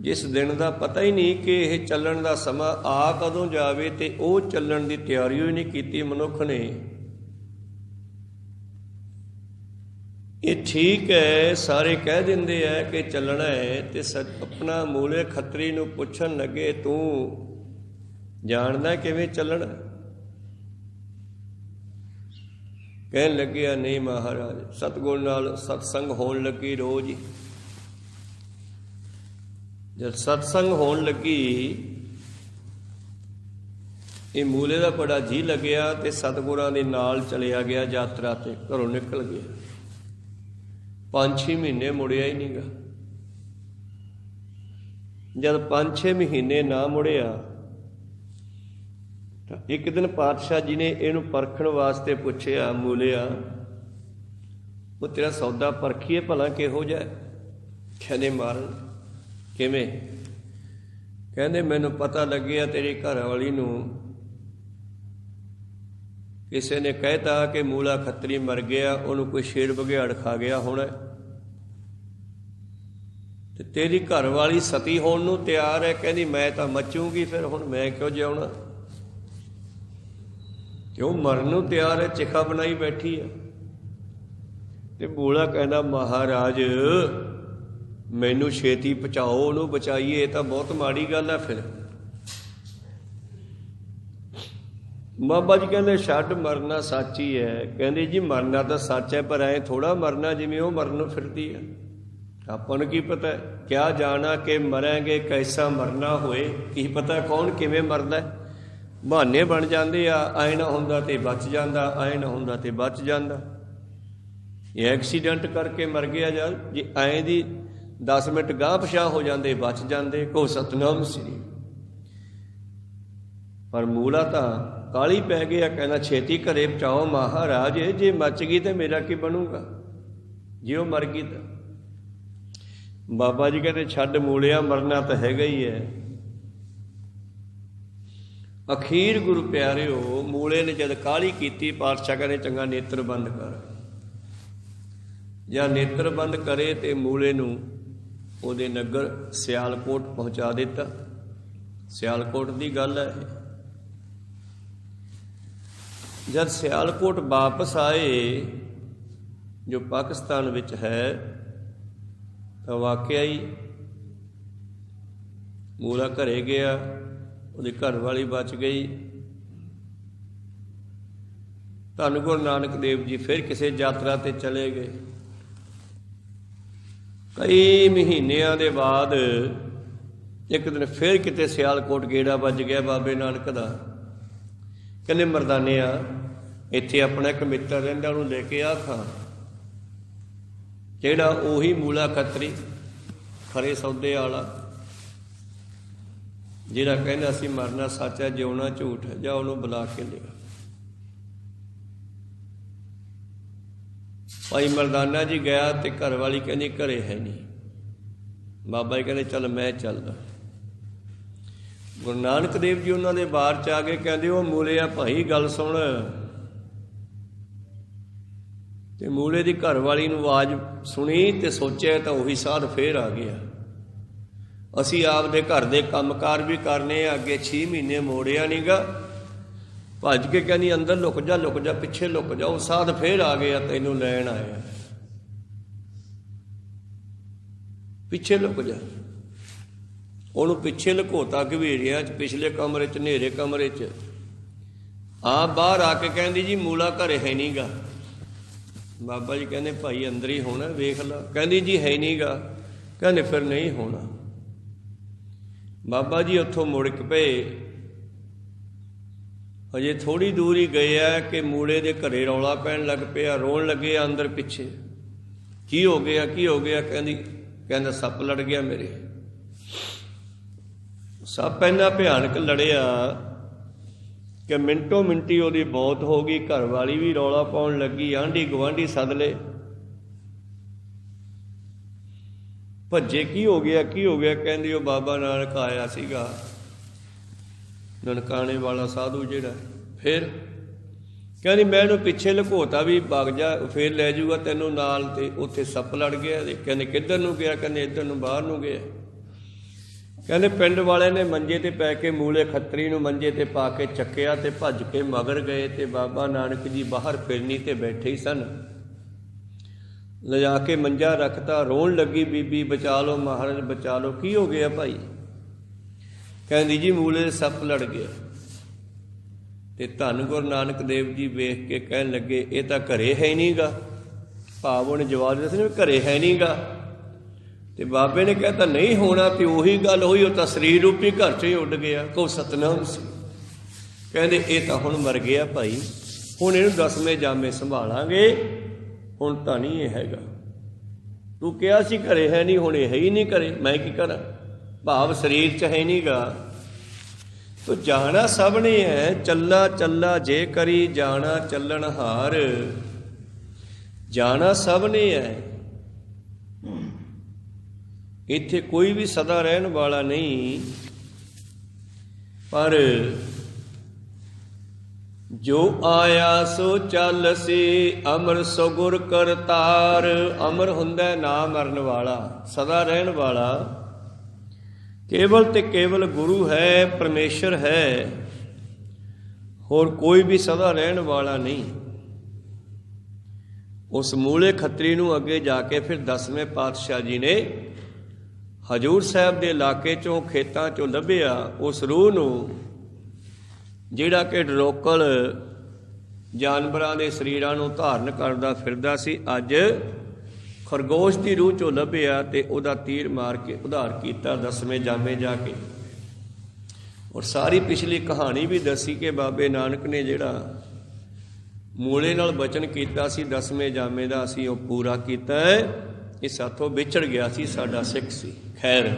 ਜਿਸ ਦਿਨ ਦਾ ਪਤਾ ਹੀ ਨਹੀਂ ਕਿ ਇਹ ਚੱਲਣ ਦਾ ਸਮਾਂ ਆ ਕਦੋਂ ਜਾਵੇ, ਤੇ ਉਹ ਚੱਲਣ ਦੀ ਤਿਆਰੀ ਹੀ ਨਹੀਂ ਕੀਤੀ ਮਨੁੱਖ ਨੇ। ਇਹ ਠੀਕ ਹੈ, ਸਾਰੇ ਕਹਿ ਦਿੰਦੇ ਆ ਕਿ ਚੱਲਣਾ ਹੈ, ਤੇ ਆਪਣਾ ਮੂਲੇ ਖੱਤਰੀ ਨੂੰ ਪੁੱਛਣ ਲੱਗੇ ਤੂੰ ਜਾਣਦਾ ਕਿਵੇਂ ਚੱਲਣਾ? ਕਹਿਣ ਲੱਗਿਆ ਨਹੀਂ ਮਹਾਰਾਜ, ਸਤਿਗੁਰ ਨਾਲ ਸਤਸੰਗ ਹੋਣ ਲੱਗੀ ਰੋਜ਼ ਹੀ। ਜਦ ਸਤਸੰਗ ਹੋਣ ਲੱਗੀ ਇਹ ਮੂਲੇ ਦਾ ਬੜਾ ਜੀਅ ਲੱਗਿਆ ਤੇ ਸਤਿਗੁਰਾਂ ਦੇ ਨਾਲ ਚਲਿਆ ਗਿਆ ਯਾਤਰਾ ਤੇ। ਘਰੋਂ ਨਿਕਲ ਗਿਆ, 5-6 ਮਹੀਨੇ ਮੁੜਿਆ ਹੀ ਨਹੀਂ ਗਾ। ਜਦ 5-6 ਮਹੀਨੇ ਨਾ ਮੁੜਿਆ ਤਾਂ ਇੱਕ ਦਿਨ ਪਾਤਸ਼ਾਹ ਜੀ ਨੇ ਇਹਨੂੰ ਪਰਖਣ ਵਾਸਤੇ ਪੁੱਛਿਆ, ਮੂਲਿਆ ਉਹ ਤੇਰਾ ਸੌਦਾ ਪਰਖੀਏ ਭਲਾ ਕਿਹੋ ਜਿਹਾ? ਕਹਿੰਦੇ ਮਹਾਰਾਜ ਕਿਵੇਂ? ਕਹਿੰਦੇ ਮੈਨੂੰ ਪਤਾ ਲੱਗਿਆ ਤੇਰੀ ਘਰ ਵਾਲੀ ਨੂੰ ਕਿਸੇ ਨੇ ਕਹਿਤਾ ਕਿ ਮੂਲਾ ਖੱਤਰੀ ਮਰ ਗਿਆ, ਉਹਨੂੰ ਕੋਈ ਸ਼ੇਰ ਬਘਿਆੜ ਖਾ ਗਿਆ ਹੋਣਾ, ਤੇ ਤੇਰੀ ਘਰ ਵਾਲੀ ਸਤੀ ਹੋਣ ਨੂੰ ਤਿਆਰ ਹੈ। ਕਹਿੰਦੀ ਮੈਂ ਤਾਂ ਮੱਚੂਗੀ, ਫਿਰ ਹੁਣ ਮੈਂ ਕਿਉਂ ਜਿਉਣਾ? ਕਿਉਂ ਮਰਨ ਨੂੰ ਤਿਆਰ ਹੈ, ਚਿਖਾ ਬਣਾਈ ਬੈਠੀ ਹੈ। ਤੇ ਮੂਲਾ ਕਹਿੰਦਾ ਮਹਾਰਾਜ ਮੈਨੂੰ ਛੇਤੀ ਬਚਾਓ, ਉਹਨੂੰ ਬਚਾਈਏ, ਇਹ ਤਾਂ ਬਹੁਤ ਮਾੜੀ ਗੱਲ ਹੈ। ਫਿਰ ਬਾਬਾ ਜੀ ਕਹਿੰਦੇ ਛੱਡ ਮਰਨਾ ਸੱਚ ਹੀ ਹੈ। ਕਹਿੰਦੇ ਜੀ ਮਰਨਾ ਤਾਂ ਸੱਚ ਹੈ, ਪਰ ਐਂ ਥੋੜ੍ਹਾ ਮਰਨਾ ਜਿਵੇਂ ਉਹ ਮਰਨ ਨੂੰ ਫਿਰਦੀ ਹੈ। ਆਪਾਂ ਨੂੰ ਕੀ ਪਤਾ, ਕਿਆ ਜਾਣਾ ਕਿ ਮਰਾਂਗੇ ਕੈਸਾ ਮਰਨਾ ਹੋਏ, ਕੀ ਪਤਾ ਕੌਣ ਕਿਵੇਂ ਮਰਦਾ। ਬਹਾਨੇ ਬਣ ਜਾਂਦੇ ਆ, ਐਂ ਨਾ ਹੁੰਦਾ ਤੇ ਬਚ ਜਾਂਦਾ, ਐਂ ਨਾ ਹੁੰਦਾ ਤੇ ਬਚ ਜਾਂਦਾ। ਇਹ ਐਕਸੀਡੈਂਟ ਕਰਕੇ ਮਰ ਗਿਆ, ਜਾਂ ਜੇ ਐਂ ਦੀ 10 ਮਿੰਟ ਗਾਂਹ ਪਿਛਾਂਹ ਹੋ ਜਾਂਦੇ ਬਚ ਜਾਂਦੇ। ਕੋ ਸਤਨਾਮ ਸ੍ਰੀ। ਪਰ ਮੂਲਾ ਤਾਂ ਕਾਹਲੀ ਪੈ ਗਿਆ, ਕਹਿੰਦਾ ਛੇਤੀ ਘਰੇ ਪਹੁੰਚਾਓ ਮਹਾਰਾਜ, ਜੇ ਮੱਚ ਗਈ ਤਾਂ ਮੇਰਾ ਕੀ ਬਣੂਗਾ, ਜੇ ਉਹ ਮਰ ਗਈ ਤਾਂ। ਬਾਬਾ ਜੀ ਕਹਿੰਦੇ ਛੱਡ ਮੂਲਿਆ, ਮਰਨਾ ਤਾਂ ਹੈਗਾ ਹੀ ਹੈ। ਅਖੀਰ ਗੁਰੂ ਪਿਆਰਿਓ, ਮੂਲੇ ਨੇ ਜਦ ਕਾਹਲੀ ਕੀਤੀ, ਪਾਤਸ਼ਾਹ ਕਹਿੰਦੇ ਚੰਗਾ ਨੇਤਰ ਬੰਦ ਕਰ। ਜਾਂ ਨੇਤਰ ਬੰਦ ਕਰੇ ਤੇ ਮੂਲੇ ਨੂੰ ਉਹਦੇ ਨਗਰ ਸਿਆਲਕੋਟ ਪਹੁੰਚਾ ਦਿੱਤਾ। ਸਿਆਲਕੋਟ ਦੀ ਗੱਲ ਹੈ। ਜਦ ਸਿਆਲਕੋਟ ਵਾਪਸ ਆਏ, ਜੋ ਪਾਕਿਸਤਾਨ ਵਿੱਚ ਹੈ, ਤਾਂ ਵਾਕਿਆ ਹੀ ਮੂਲਾ ਘਰੇ ਗਿਆ, ਉਹਦੀ ਘਰ ਵਾਲੀ ਬਚ ਗਈ। ਧੰਨ ਗੁਰੂ ਨਾਨਕ ਦੇਵ ਜੀ ਫਿਰ ਕਿਸੇ ਯਾਤਰਾ ਤੇ ਚਲੇ ਗਏ। ਕਈ ਮਹੀਨਿਆਂ ਦੇ ਬਾਅਦ ਇੱਕ ਦਿਨ ਫਿਰ ਕਿਤੇ ਸਿਆਲਕੋਟ ਗੇੜਾ ਵੱਜ ਗਿਆ ਬਾਬੇ ਨਾਨਕ ਦਾ। ਕਹਿੰਦੇ ਮਰਦਾਨਿਆ, ਇੱਥੇ ਆਪਣਾ ਇੱਕ ਮਿੱਤਰ ਰਹਿੰਦਾ, ਉਹਨੂੰ ਲੈ ਕੇ ਆ ਖਾਂ। ਜਿਹੜਾ ਉਹੀ ਮੂਲਾ ਖੱਤਰੀ ਖਰੇ ਸੌਦੇ ਵਾਲਾ, ਜਿਹੜਾ ਕਹਿੰਦਾ ਸੀ ਮਰਨਾ ਸੱਚ ਹੈ, ਜਿਉਣਾ ਝੂਠ ਹੈ, ਜਾਂ ਉਹਨੂੰ ਬੁਲਾ ਕੇ ਲਿਆ। ਭਾਈ ਮਰਦਾਨਾ ਜੀ ਗਿਆ ਤੇ ਘਰ ਵਾਲੀ ਕਹਿੰਦੀ ਘਰੇ ਹੈ ਨਹੀਂ। ਬਾਬਾ ਜੀ ਕਹਿੰਦੇ ਚੱਲ ਮੈਂ ਚੱਲਦਾ। ਗੁਰੂ ਨਾਨਕ ਦੇਵ ਜੀ ਉਹਨਾਂ ਦੇ ਬਾਰ 'ਚ ਆ ਕੇ ਕਹਿੰਦੇ ਉਹ ਮੂਲਿਆ ਭਾਈ ਗੱਲ ਸੁਣ। ਤੇ ਮੂਲੇ ਦੀ ਘਰ ਵਾਲੀ ਨੂੰ ਆਵਾਜ਼ ਸੁਣੀ ਤੇ ਸੋਚਿਆ ਤਾਂ ਉਹੀ ਸਾਧ ਫੇਰ ਆ ਗਿਆ। ਅਸੀਂ ਆਪਦੇ ਘਰ ਦੇ ਕੰਮਕਾਰ ਵੀ ਕਰਨੇ ਆ, ਅੱਗੇ 6 ਮਹੀਨੇ ਮੋੜਿਆ ਨੀ ਗਾ। ਭੱਜ ਕੇ ਕਹਿੰਦੀ ਅੰਦਰ ਲੁਕ ਜਾ, ਲੁਕ ਜਾ, ਪਿੱਛੇ ਲੁਕ ਜਾ। ਉਹ ਸਾਧ ਫੇਰ ਆ ਗਿਆ, ਤੈਨੂੰ ਲੈਣ ਆਇਆ, ਪਿੱਛੇ ਲੁਕ ਜਾ। ਉਹਨੂੰ ਪਿੱਛੇ ਲੁਕੋਤਾ ਘਵੇਰਿਆਂ 'ਚ, ਪਿਛਲੇ ਕਮਰੇ 'ਚ, ਹਨੇਰੇ ਕਮਰੇ 'ਚ। ਆਪ ਬਾਹਰ ਆ ਕੇ ਕਹਿੰਦੀ ਜੀ ਮੂਲਾ ਘਰੇ ਹੈ ਨਹੀਂ ਗਾ। ਬਾਬਾ ਜੀ ਕਹਿੰਦੇ ਭਾਈ ਅੰਦਰ ਹੀ ਹੋਣਾ, ਵੇਖ ਲਾ। ਕਹਿੰਦੀ ਜੀ ਹੈ ਨਹੀਂ ਗਾ। ਕਹਿੰਦੇ ਫਿਰ ਨਹੀਂ ਹੋਣਾ। ਬਾਬਾ ਜੀ ਉੱਥੋਂ ਮੁੜ ਕੇ ਪਏ। ਅਜੇ ਥੋੜ੍ਹੀ ਦੂਰ ਹੀ ਗਏ ਆ ਕਿ ਮੂਲੇ ਦੇ ਘਰੇ ਰੌਲਾ ਪੈਣ ਲੱਗ ਪਿਆ, ਰੋਣ ਲੱਗੇ ਆ ਅੰਦਰ ਪਿੱਛੇ। ਕੀ ਹੋ ਗਿਆ, ਕੀ ਹੋ ਗਿਆ? ਕਹਿੰਦਾ ਸੱਪ ਲੜ ਗਿਆ ਮੇਰੇ। ਸੱਪ ਇੰਨਾ ਭਿਆਨਕ ਲੜਿਆ ਕਿ ਮਿੰਟੋ ਮਿੰਟੀ ਉਹਦੀ ਮੌਤ ਹੋ ਗਈ। ਘਰ ਵਾਲੀ ਵੀ ਰੌਲਾ ਪਾਉਣ ਲੱਗੀ, ਆਂਢੀ ਗੁਆਂਢੀ ਸੱਦ ਲਏ। ਭੱਜੇ, ਕੀ ਹੋ ਗਿਆ, ਕੀ ਹੋ ਗਿਆ? ਕਹਿੰਦੀ ਉਹ ਬਾਬਾ ਨਾਨਕ ਆਇਆ ਸੀਗਾ, ਨਨਕਾਣੇ ਵਾਲਾ ਸਾਧੂ ਜਿਹੜਾ। ਫਿਰ ਕਹਿੰਦੀ ਮੈਂ ਇਹਨੂੰ ਪਿੱਛੇ ਲੁਕੋਤਾ ਵੀ ਵਗ ਜਾ, ਫਿਰ ਲੈ ਜਾਊਗਾ ਤੈਨੂੰ ਨਾਲ। ਤੇ ਉੱਥੇ ਸੱਪ ਲੜ ਗਿਆ। ਕਹਿੰਦੇ ਕਿੱਧਰ ਨੂੰ ਗਿਆ? ਕਹਿੰਦੇ ਇੱਧਰ ਨੂੰ, ਬਾਹਰ ਨੂੰ ਗਿਆ। ਕਹਿੰਦੇ ਪਿੰਡ ਵਾਲੇ ਨੇ ਮੰਜੇ ਤੇ ਪੈ ਕੇ ਮੂਲੇ ਖੱਤਰੀ ਨੂੰ ਮੰਜੇ ਤੇ ਪਾ ਕੇ ਚੱਕਿਆ ਤੇ ਭੱਜ ਕੇ ਮਗਰ ਗਏ। ਤੇ ਬਾਬਾ ਨਾਨਕ ਜੀ ਬਾਹਰ ਫਿਰਨੀ ਤੇ ਬੈਠੇ ਹੀ ਸਨ। ਲਿਜਾ ਕੇ ਮੰਜਾ ਰੱਖਤਾ। ਰੋਣ ਲੱਗੀ ਬੀਬੀ, ਬਚਾ ਲਓ ਮਹਾਰਾਜ, ਬਚਾ ਲਓ। ਕੀ ਹੋ ਗਿਆ ਭਾਈ? ਕਹਿੰਦੀ ਜੀ ਮੂਲੇ ਸੱਪ ਲੜ ਗਿਆ। ਤੇ ਧੰਨ ਗੁਰੂ ਨਾਨਕ ਦੇਵ ਜੀ ਵੇਖ ਕੇ ਕਹਿਣ ਲੱਗੇ ਇਹ ਤਾਂ ਘਰੇ ਹੈ ਨਹੀਂ ਗਾ। ਭਾਵ ਉਹਨੇ ਜਵਾਬ ਦਿੱਤਾ ਸੀ ਘਰੇ ਹੈ ਨਹੀਂ ਗਾ। ਤੇ ਬਾਬੇ ਨੇ ਕਹਿਤਾ ਨਹੀਂ ਹੋਣਾ। ਤੇ ਉਹੀ ਗੱਲ ਹੋਈ, ਉਹ ਤਾਂ ਸਰੀਰ ਰੂਪੀ ਘਰ 'ਚੋਂ ਹੀ ਉੱਡ ਗਿਆ। ਕੋ ਸਤਨਾਮ ਸੀ। ਕਹਿੰਦੇ ਇਹ ਤਾਂ ਹੁਣ ਮਰ ਗਿਆ ਭਾਈ, ਹੁਣ ਇਹਨੂੰ 10ਵੇਂ ਜਾਮੇ ਸੰਭਾਲਾਂਗੇ, ਹੁਣ ਤਾਂ ਨਹੀਂ ਇਹ ਹੈਗਾ। ਤੂੰ ਕਿਹਾ ਸੀ ਘਰੇ ਹੈ ਨਹੀਂ, ਹੁਣ ਇਹ ਹੈ ਹੀ ਨਹੀਂ ਘਰੇ, ਮੈਂ ਕੀ ਕਰਾਂ? ਭਾਵ ਸਰੀਰ 'ਚ ਹੈ ਨਹੀਂ ਗਾ। ਤੋ ਜਾਣਾ ਸਭ ਨੇ ਹੈ, ਚੱਲਾ ਚੱਲਾ ਜੇ ਕਰੀ ਜਾਣਾ ਚੱਲਣ ਹਾਰ। ਜਾਣਾ ਸਭ ਨੇ ਹੈ, ਇੱਥੇ ਕੋਈ ਵੀ ਸਦਾ ਰਹਿਣ ਵਾਲਾ ਨਹੀਂ। ਪਰ ਜੋ ਆਇਆ ਸੋ ਚੱਲ ਸੀ, ਅਮਰ ਸੋ ਗੁਰ ਕਰਤਾਰ। ਅਮਰ ਹੁੰਦਾ ਨਾ ਮਰਨ ਵਾਲਾ, ਸਦਾ ਰਹਿਣ ਵਾਲਾ ਕੇਵਲ ਤੇ ਕੇਵਲ ਗੁਰੂ ਹੈ, ਪਰਮੇਸ਼ਰ ਹੈ। ਹੋਰ ਕੋਈ ਵੀ ਸਦਾ ਰਹਿਣ ਵਾਲਾ ਨਹੀਂ। ਉਸ ਮੂਲੇ ਖੱਤਰੀ ਨੂੰ ਅੱਗੇ ਜਾ ਕੇ ਫਿਰ 10ਵੇਂ ਪਾਤਸ਼ਾਹ ਜੀ ਨੇ ਹਜ਼ੂਰ ਸਾਹਿਬ ਦੇ ਇਲਾਕੇ 'ਚੋਂ, ਖੇਤਾਂ 'ਚੋਂ ਲੱਭਿਆ। ਉਸ ਰੂਹ ਨੂੰ ਜਿਹੜਾ ਕਿ ਡਰੋਕਲ ਜਾਨਵਰਾਂ ਦੇ ਸਰੀਰਾਂ ਨੂੰ ਧਾਰਨ ਕਰਦਾ ਫਿਰਦਾ ਸੀ, ਅੱਜ ਖਰਗੋਸ਼ ਦੀ ਰੂਹ ਚੋਂ ਲੱਭਿਆ ਤੇ ਉਹਦਾ ਤੀਰ ਮਾਰ ਕੇ ਉਧਾਰ ਕੀਤਾ 10ਵੇਂ ਜਾਮੇ ਜਾ ਕੇ। ਔਰ ਸਾਰੀ ਪਿਛਲੀ ਕਹਾਣੀ ਵੀ ਦੱਸੀ ਕਿ ਬਾਬੇ ਨਾਨਕ ਨੇ ਜਿਹੜਾ ਮੂਲੇ ਨਾਲ ਬਚਨ ਕੀਤਾ ਸੀ 10ਵੇਂ ਜਾਮੇ ਦਾ, ਅਸੀਂ ਉਹ ਪੂਰਾ ਕੀਤਾ ਹੈ। ਇਹ ਸਾਥੋਂ ਵਿਛੜ ਗਿਆ ਸੀ, ਸਾਡਾ ਸਿੱਖ ਸੀ। ਖੈਰ,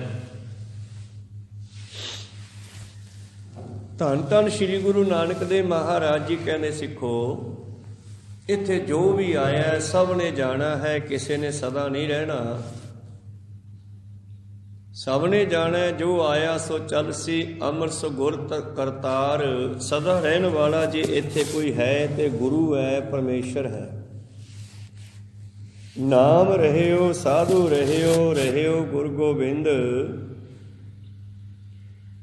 ਧੰਨ ਧੰਨ ਸ੍ਰੀ ਗੁਰੂ ਨਾਨਕ ਦੇਵ ਮਹਾਰਾਜ ਜੀ ਕਹਿੰਦੇ, ਸਿੱਖੋ ਇੱਥੇ ਜੋ ਵੀ ਆਇਆ ਸਭ ਨੇ ਜਾਣਾ ਹੈ, ਕਿਸੇ ਨੇ ਸਦਾ ਨਹੀਂ ਰਹਿਣਾ। ਸਭ ਨੇ ਜਾਣਾ ਜੋ ਆਇਆ ਸੋ ਚੱਲ ਸੀ, ਅਮਰ ਸੋ ਗੁਰ ਕਰਤਾਰ। ਸਦਾ ਰਹਿਣ ਵਾਲਾ ਜੇ ਇੱਥੇ ਕੋਈ ਹੈ ਤੇ ਗੁਰੂ ਹੈ, ਪਰਮੇਸ਼ਰ ਹੈ। ਨਾਮ ਰਹਿਓ ਸਾਧੂ ਰਹਿਓ, ਰਹਿਓ ਗੁਰ ਗੋਬਿੰਦ।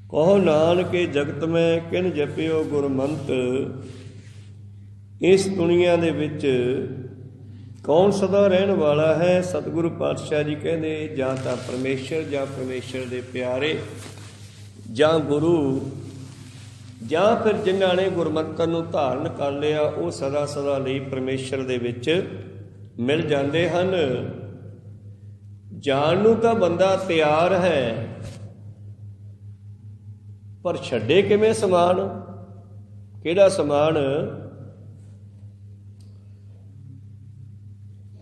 ਕਹੋ ਨਾਨਕੇ ਜਗਤ ਮੈਂ ਕਿਨ ਜਪਿਓ ਗੁਰਮੰਤ। ਇਸ ਦੁਨੀਆ ਦੇ ਵਿੱਚ ਕੌਣ ਸਦਾ ਰਹਿਣ ਵਾਲਾ ਹੈ? ਸਤਿਗੁਰੂ ਪਾਤਸ਼ਾਹ ਜੀ ਕਹਿੰਦੇ, ਜਾਂ ਤਾਂ ਪਰਮੇਸ਼ਰ, ਜਾਂ ਪਰਮੇਸ਼ਰ ਦੇ ਪਿਆਰੇ, ਜਾਂ ਗੁਰੂ, ਜਾਂ ਫਿਰ ਜਿਨ੍ਹਾਂ ਨੇ ਗੁਰਮੰਤਰ ਨੂੰ ਧਾਰਨ ਕਰ ਲਿਆ, ਉਹ ਸਦਾ ਸਦਾ ਲਈ ਪਰਮੇਸ਼ਰ ਦੇ ਵਿੱਚ ਮਿਲ ਜਾਂਦੇ ਹਨ। ਜਾਣ ਨੂੰ ਤਾਂ ਬੰਦਾ ਤਿਆਰ ਹੈ, ਪਰ ਛੱਡੇ ਕਿਵੇਂ ਸਮਾਨ? ਕਿਹੜਾ ਸਮਾਨ?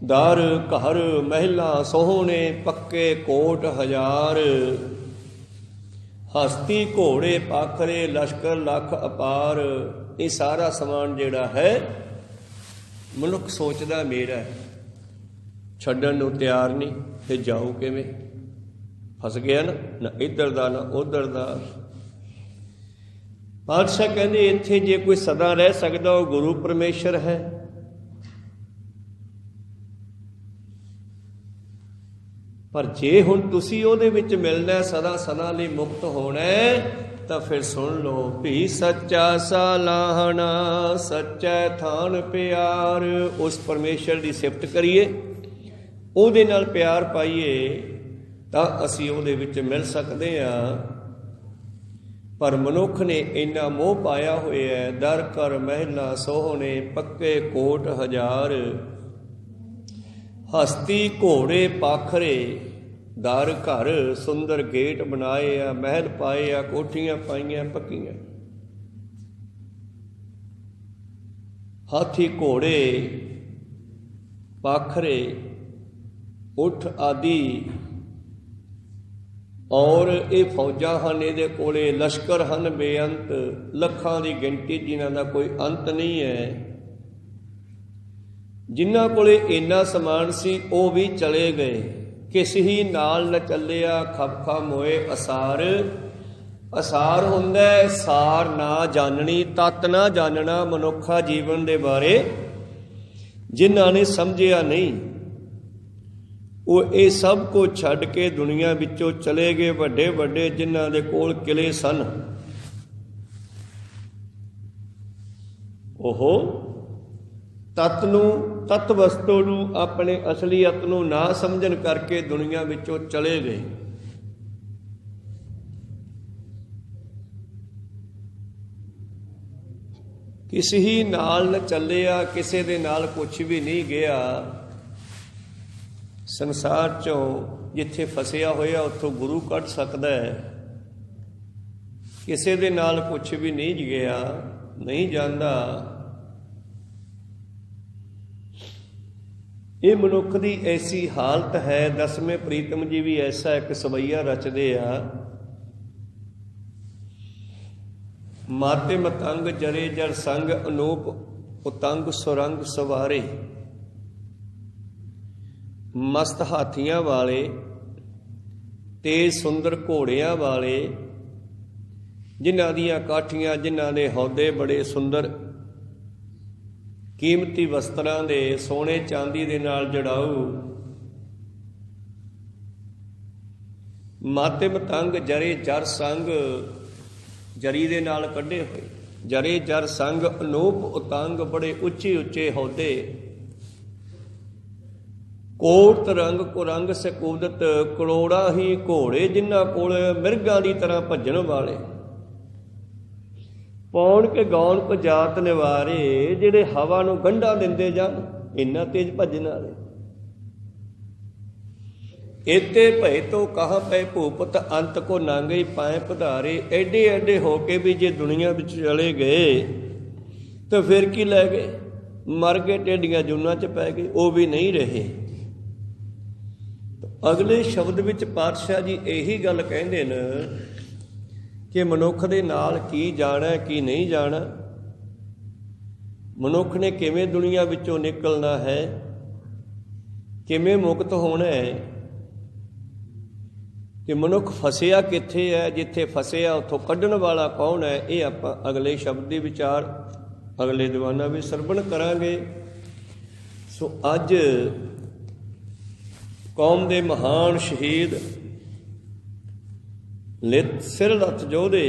ਦਰ ਘਰ ਮਹਿਲਾ ਸੋਹਣੇ, ਪੱਕੇ ਕੋਟ ਹਜ਼ਾਰ। ਹਸਤੀ ਘੋੜੇ ਪਾਖਰੇ, ਲਸ਼ਕਰ ਲੱਖ ਅਪਾਰ। ਇਹ ਸਾਰਾ ਸਮਾਨ ਜਿਹੜਾ ਹੈ ਮਨੁੱਖ ਸੋਚਦਾ ਮੇਰਾ ਹੈ, ਛੱਡਣ ਨੂੰ ਤਿਆਰ ਨਹੀਂ। ਫਿਰ ਜਾਊ ਕਿਵੇਂ? ਫਸ ਗਿਆ ਨਾ ਇੱਧਰ ਦਾ ਨਾ ਉੱਧਰ ਦਾ। ਪਾਤਸ਼ਾਹ ਕਹਿੰਦੇ, ਇੱਥੇ ਜੇ ਕੋਈ ਸਦਾ ਰਹਿ ਸਕਦਾ ਉਹ ਗੁਰੂ ਪਰਮੇਸ਼ਰ ਹੈ। ਪਰ ਜੇ ਹੁਣ ਤੁਸੀਂ ਉਹਦੇ ਵਿੱਚ ਮਿਲਣਾ, ਸਦਾ ਸਦਾ ਲਈ ਮੁਕਤ ਹੋਣਾ, ਤਾਂ ਫਿਰ ਸੁਣ ਲਓ, ਭੀ ਸੱਚਾ ਸਾਲਾਹਣਾ, ਸੱਚਾ ਥਾਨ ਪਿਆਰ। ਉਸ ਪਰਮੇਸ਼ਰ ਦੀ ਸਿਫਤ ਕਰੀਏ, ਉਹਦੇ ਨਾਲ ਪਿਆਰ ਪਾਈਏ, ਤਾਂ ਅਸੀਂ ਉਹਦੇ ਵਿੱਚ ਮਿਲ ਸਕਦੇ ਹਾਂ। ਪਰ ਮਨੁੱਖ ਨੇ ਇੰਨਾ ਮੋਹ ਪਾਇਆ ਹੋਇਆ ਹੈ, ਦਰ ਘਰ ਮਹਿਲਾ ਸੋਹਣੇ, ਪੱਕੇ ਕੋਟ ਹਜ਼ਾਰ। ਹਸਤੀ ਘੋੜੇ ਪਾਖਰੇ, ਦਰ ਘਰ ਸੁੰਦਰ ਗੇਟ ਬਣਾਏ ਆ, ਮਹਿਲ ਪਾਏ ਆ, ਕੋਠੀਆਂ ਪਾਈਆਂ ਪੱਕੀਆਂ। ਹਾਥੀ ਘੋੜੇ ਪਾਖਰੇ ਉਠ ਆਦਿ, ਔਰ ਇਹ ਫੌਜਾਂ ਹਨ, ਇਹਦੇ ਕੋਲੇ ਲਸ਼ਕਰ ਹਨ ਬੇਅੰਤ, ਲੱਖਾਂ ਦੀ ਗਿਣਤੀ, ਜਿਨ੍ਹਾਂ ਦਾ ਕੋਈ ਅੰਤ ਨਹੀਂ ਹੈ। ਜਿਨ੍ਹਾਂ ਕੋਲੇ ਇੰਨਾ ਸਮਾਨ ਸੀ ਉਹ ਵੀ ਚਲੇ ਗਏ। ਕਿਸ ਹੀ ਨਾਲ ਨ ਚੱਲਿਆ ਖਪਖਾ ਮੋਏ ਅਸਾਰ। ਅਸਾਰ ਹੁੰਦਾ ਸਾਰ ਨਾ ਜਾਣਨੀ, ਤਤ ਨਾ ਜਾਣਨਾ ਮਨੁੱਖਾ ਜੀਵਨ ਦੇ ਬਾਰੇ। ਜਿਨ੍ਹਾਂ ਨੇ ਸਮਝਿਆ ਨਹੀਂ, ਉਹ ਇਹ ਸਭ ਕੁਝ ਛੱਡ ਕੇ ਦੁਨੀਆ ਵਿੱਚੋਂ ਚਲੇ ਗਏ। ਵੱਡੇ ਵੱਡੇ ਜਿਨ੍ਹਾਂ ਦੇ ਕੋਲ ਕਿਲੇ ਸਨ, ਉਹ ਤਤ ਨੂੰ, ਤਤ ਵਸਤੂ ਨੂੰ, ਆਪਣੇ ਅਸਲੀਅਤ ਨੂੰ ਨਾ ਸਮਝਣ ਕਰਕੇ ਦੁਨੀਆ ਵਿੱਚੋਂ ਚਲੇ ਗਏ। ਕਿਸੇ ਹੀ ਨਾਲ ਨ ਚੱਲਿਆ, ਕਿਸੇ ਦੇ ਨਾਲ ਕੁਛ ਵੀ ਨਹੀਂ ਗਿਆ। ਸੰਸਾਰ ਚੋਂ ਜਿੱਥੇ ਫਸਿਆ ਹੋਇਆ ਉੱਥੋਂ ਗੁਰੂ ਕੱਢ ਸਕਦਾ ਹੈ। ਕਿਸੇ ਦੇ ਨਾਲ ਕੁਛ ਵੀ ਨਹੀਂ ਗਿਆ, ਨਹੀਂ ਜਾਂਦਾ। ਇਹ ਮਨੁੱਖ ਦੀ ਐਸੀ ਹਾਲਤ ਹੈ। 10ਵੇਂ ਪ੍ਰੀਤਮ ਜੀ ਵੀ ਐਸਾ ਇੱਕ ਸਵਈਆ ਰਚਦੇ ਆ, ਮਾਤੇ ਮਤੰਗ ਜਰੇ ਜਰ ਸੰਗ, ਅਨੂਪ ਉਤੰਗ ਸੁਰੰਗ ਸਵਾਰੇ। ਮਸਤ ਹਾਥੀਆਂ ਵਾਲੇ, ਤੇਜ਼ ਸੁੰਦਰ ਘੋੜਿਆਂ ਵਾਲੇ, ਜਿਨ੍ਹਾਂ ਦੀਆਂ ਕਾਠੀਆਂ, ਜਿਨ੍ਹਾਂ ਦੇ ਹੌਦੇ ਬੜੇ ਸੁੰਦਰ, ਕੀਮਤੀ ਵਸਤਰਾਂ ਦੇ, ਸੋਨੇ ਚਾਂਦੀ ਦੇ ਨਾਲ ਜੜਾਊ। ਮਾਤੇ ਮਤੰਗ ਜਰੇ ਜਰ ਸੰਗ, ਜਰੀ ਦੇ ਨਾਲ ਕੱਢੇ ਹੋਏ, ਜਰੇ ਜਰ ਸੰਗ, ਅਨੂਪ ਉਤੰਗ, ਬੜੇ ਉੱਚੇ ਉੱਚੇ ਹੌਦੇ। ਕੋਟ ਰੰਗ ਕੁਰੰਗ ਸਕੂਦਤ, ਕਰੋੜਾਂ ਹੀ ਘੋੜੇ, ਜਿਨ੍ਹਾਂ ਕੋਲ ਮਿਰਗਾਂ ਦੀ ਤਰ੍ਹਾਂ ਭੱਜਣ ਵਾਲੇ। ਪੌਣ ਕੇ ਗੌਣ ਕੋ ਜਾਤ ਨਿਵਾਰੇ, ਜਿਹੜੇ ਹਵਾ ਨੂੰ ਗੰਢਾਂ ਦਿੰਦੇ ਜਾਣ, ਇੰਨਾ ਤੇਜ਼ ਭੱਜਣ ਵਾਲੇ। ਏਤੇ ਭਏ ਤੋ ਕਹਾਂ ਪਏ ਭੂਪਤ, ਅੰਤ ਕੋ ਨਾਂਗੇ ਪਾਏ ਪਧਾਰੇ। ਐਡੇ ਐਡੇ ਹੋ ਕੇ ਵੀ ਜੇ ਦੁਨੀਆ ਵਿੱਚ ਚਲੇ ਗਏ ਤਾਂ ਫਿਰ ਕੀ ਲੈ ਗਏ? ਮਰ ਗਏ, ਟੇਡੀਆਂ ਜੂਨਾਂ 'ਚ ਪੈ ਗਏ, ਉਹ ਵੀ ਨਹੀਂ ਰਹੇ। ਅਗਲੇ ਸ਼ਬਦ ਵਿੱਚ ਪਾਤਸ਼ਾਹ ਜੀ ਇਹੀ ਗੱਲ ਕਹਿੰਦੇ ਨੇ ਕਿ ਮਨੁੱਖ ਦੇ ਨਾਲ ਕੀ ਜਾਣਾ, ਕੀ ਨਹੀਂ ਜਾਣਾ, ਮਨੁੱਖ ਨੇ ਕਿਵੇਂ ਦੁਨੀਆ ਵਿੱਚੋਂ ਨਿਕਲਣਾ ਹੈ, ਕਿਵੇਂ ਮੁਕਤ ਹੋਣਾ ਹੈ, ਕਿ ਮਨੁੱਖ ਫਸਿਆ ਕਿੱਥੇ ਹੈ, ਜਿੱਥੇ ਫਸਿਆ ਉੱਥੋਂ ਕੱਢਣ ਵਾਲਾ ਕੌਣ ਹੈ। ਇਹ ਆਪਾਂ ਅਗਲੇ ਸ਼ਬਦ ਦੇ ਵਿਚਾਰ ਅਗਲੇ ਦੀਵਾਨਾਂ ਵਿੱਚ ਸਰਵਣ ਕਰਾਂਗੇ। ਸੋ ਅੱਜ ਕੌਮ ਦੇ ਮਹਾਨ ਸ਼ਹੀਦ ਲਿਤ ਸਿਰ ਲੱਥ ਯੋਧੇ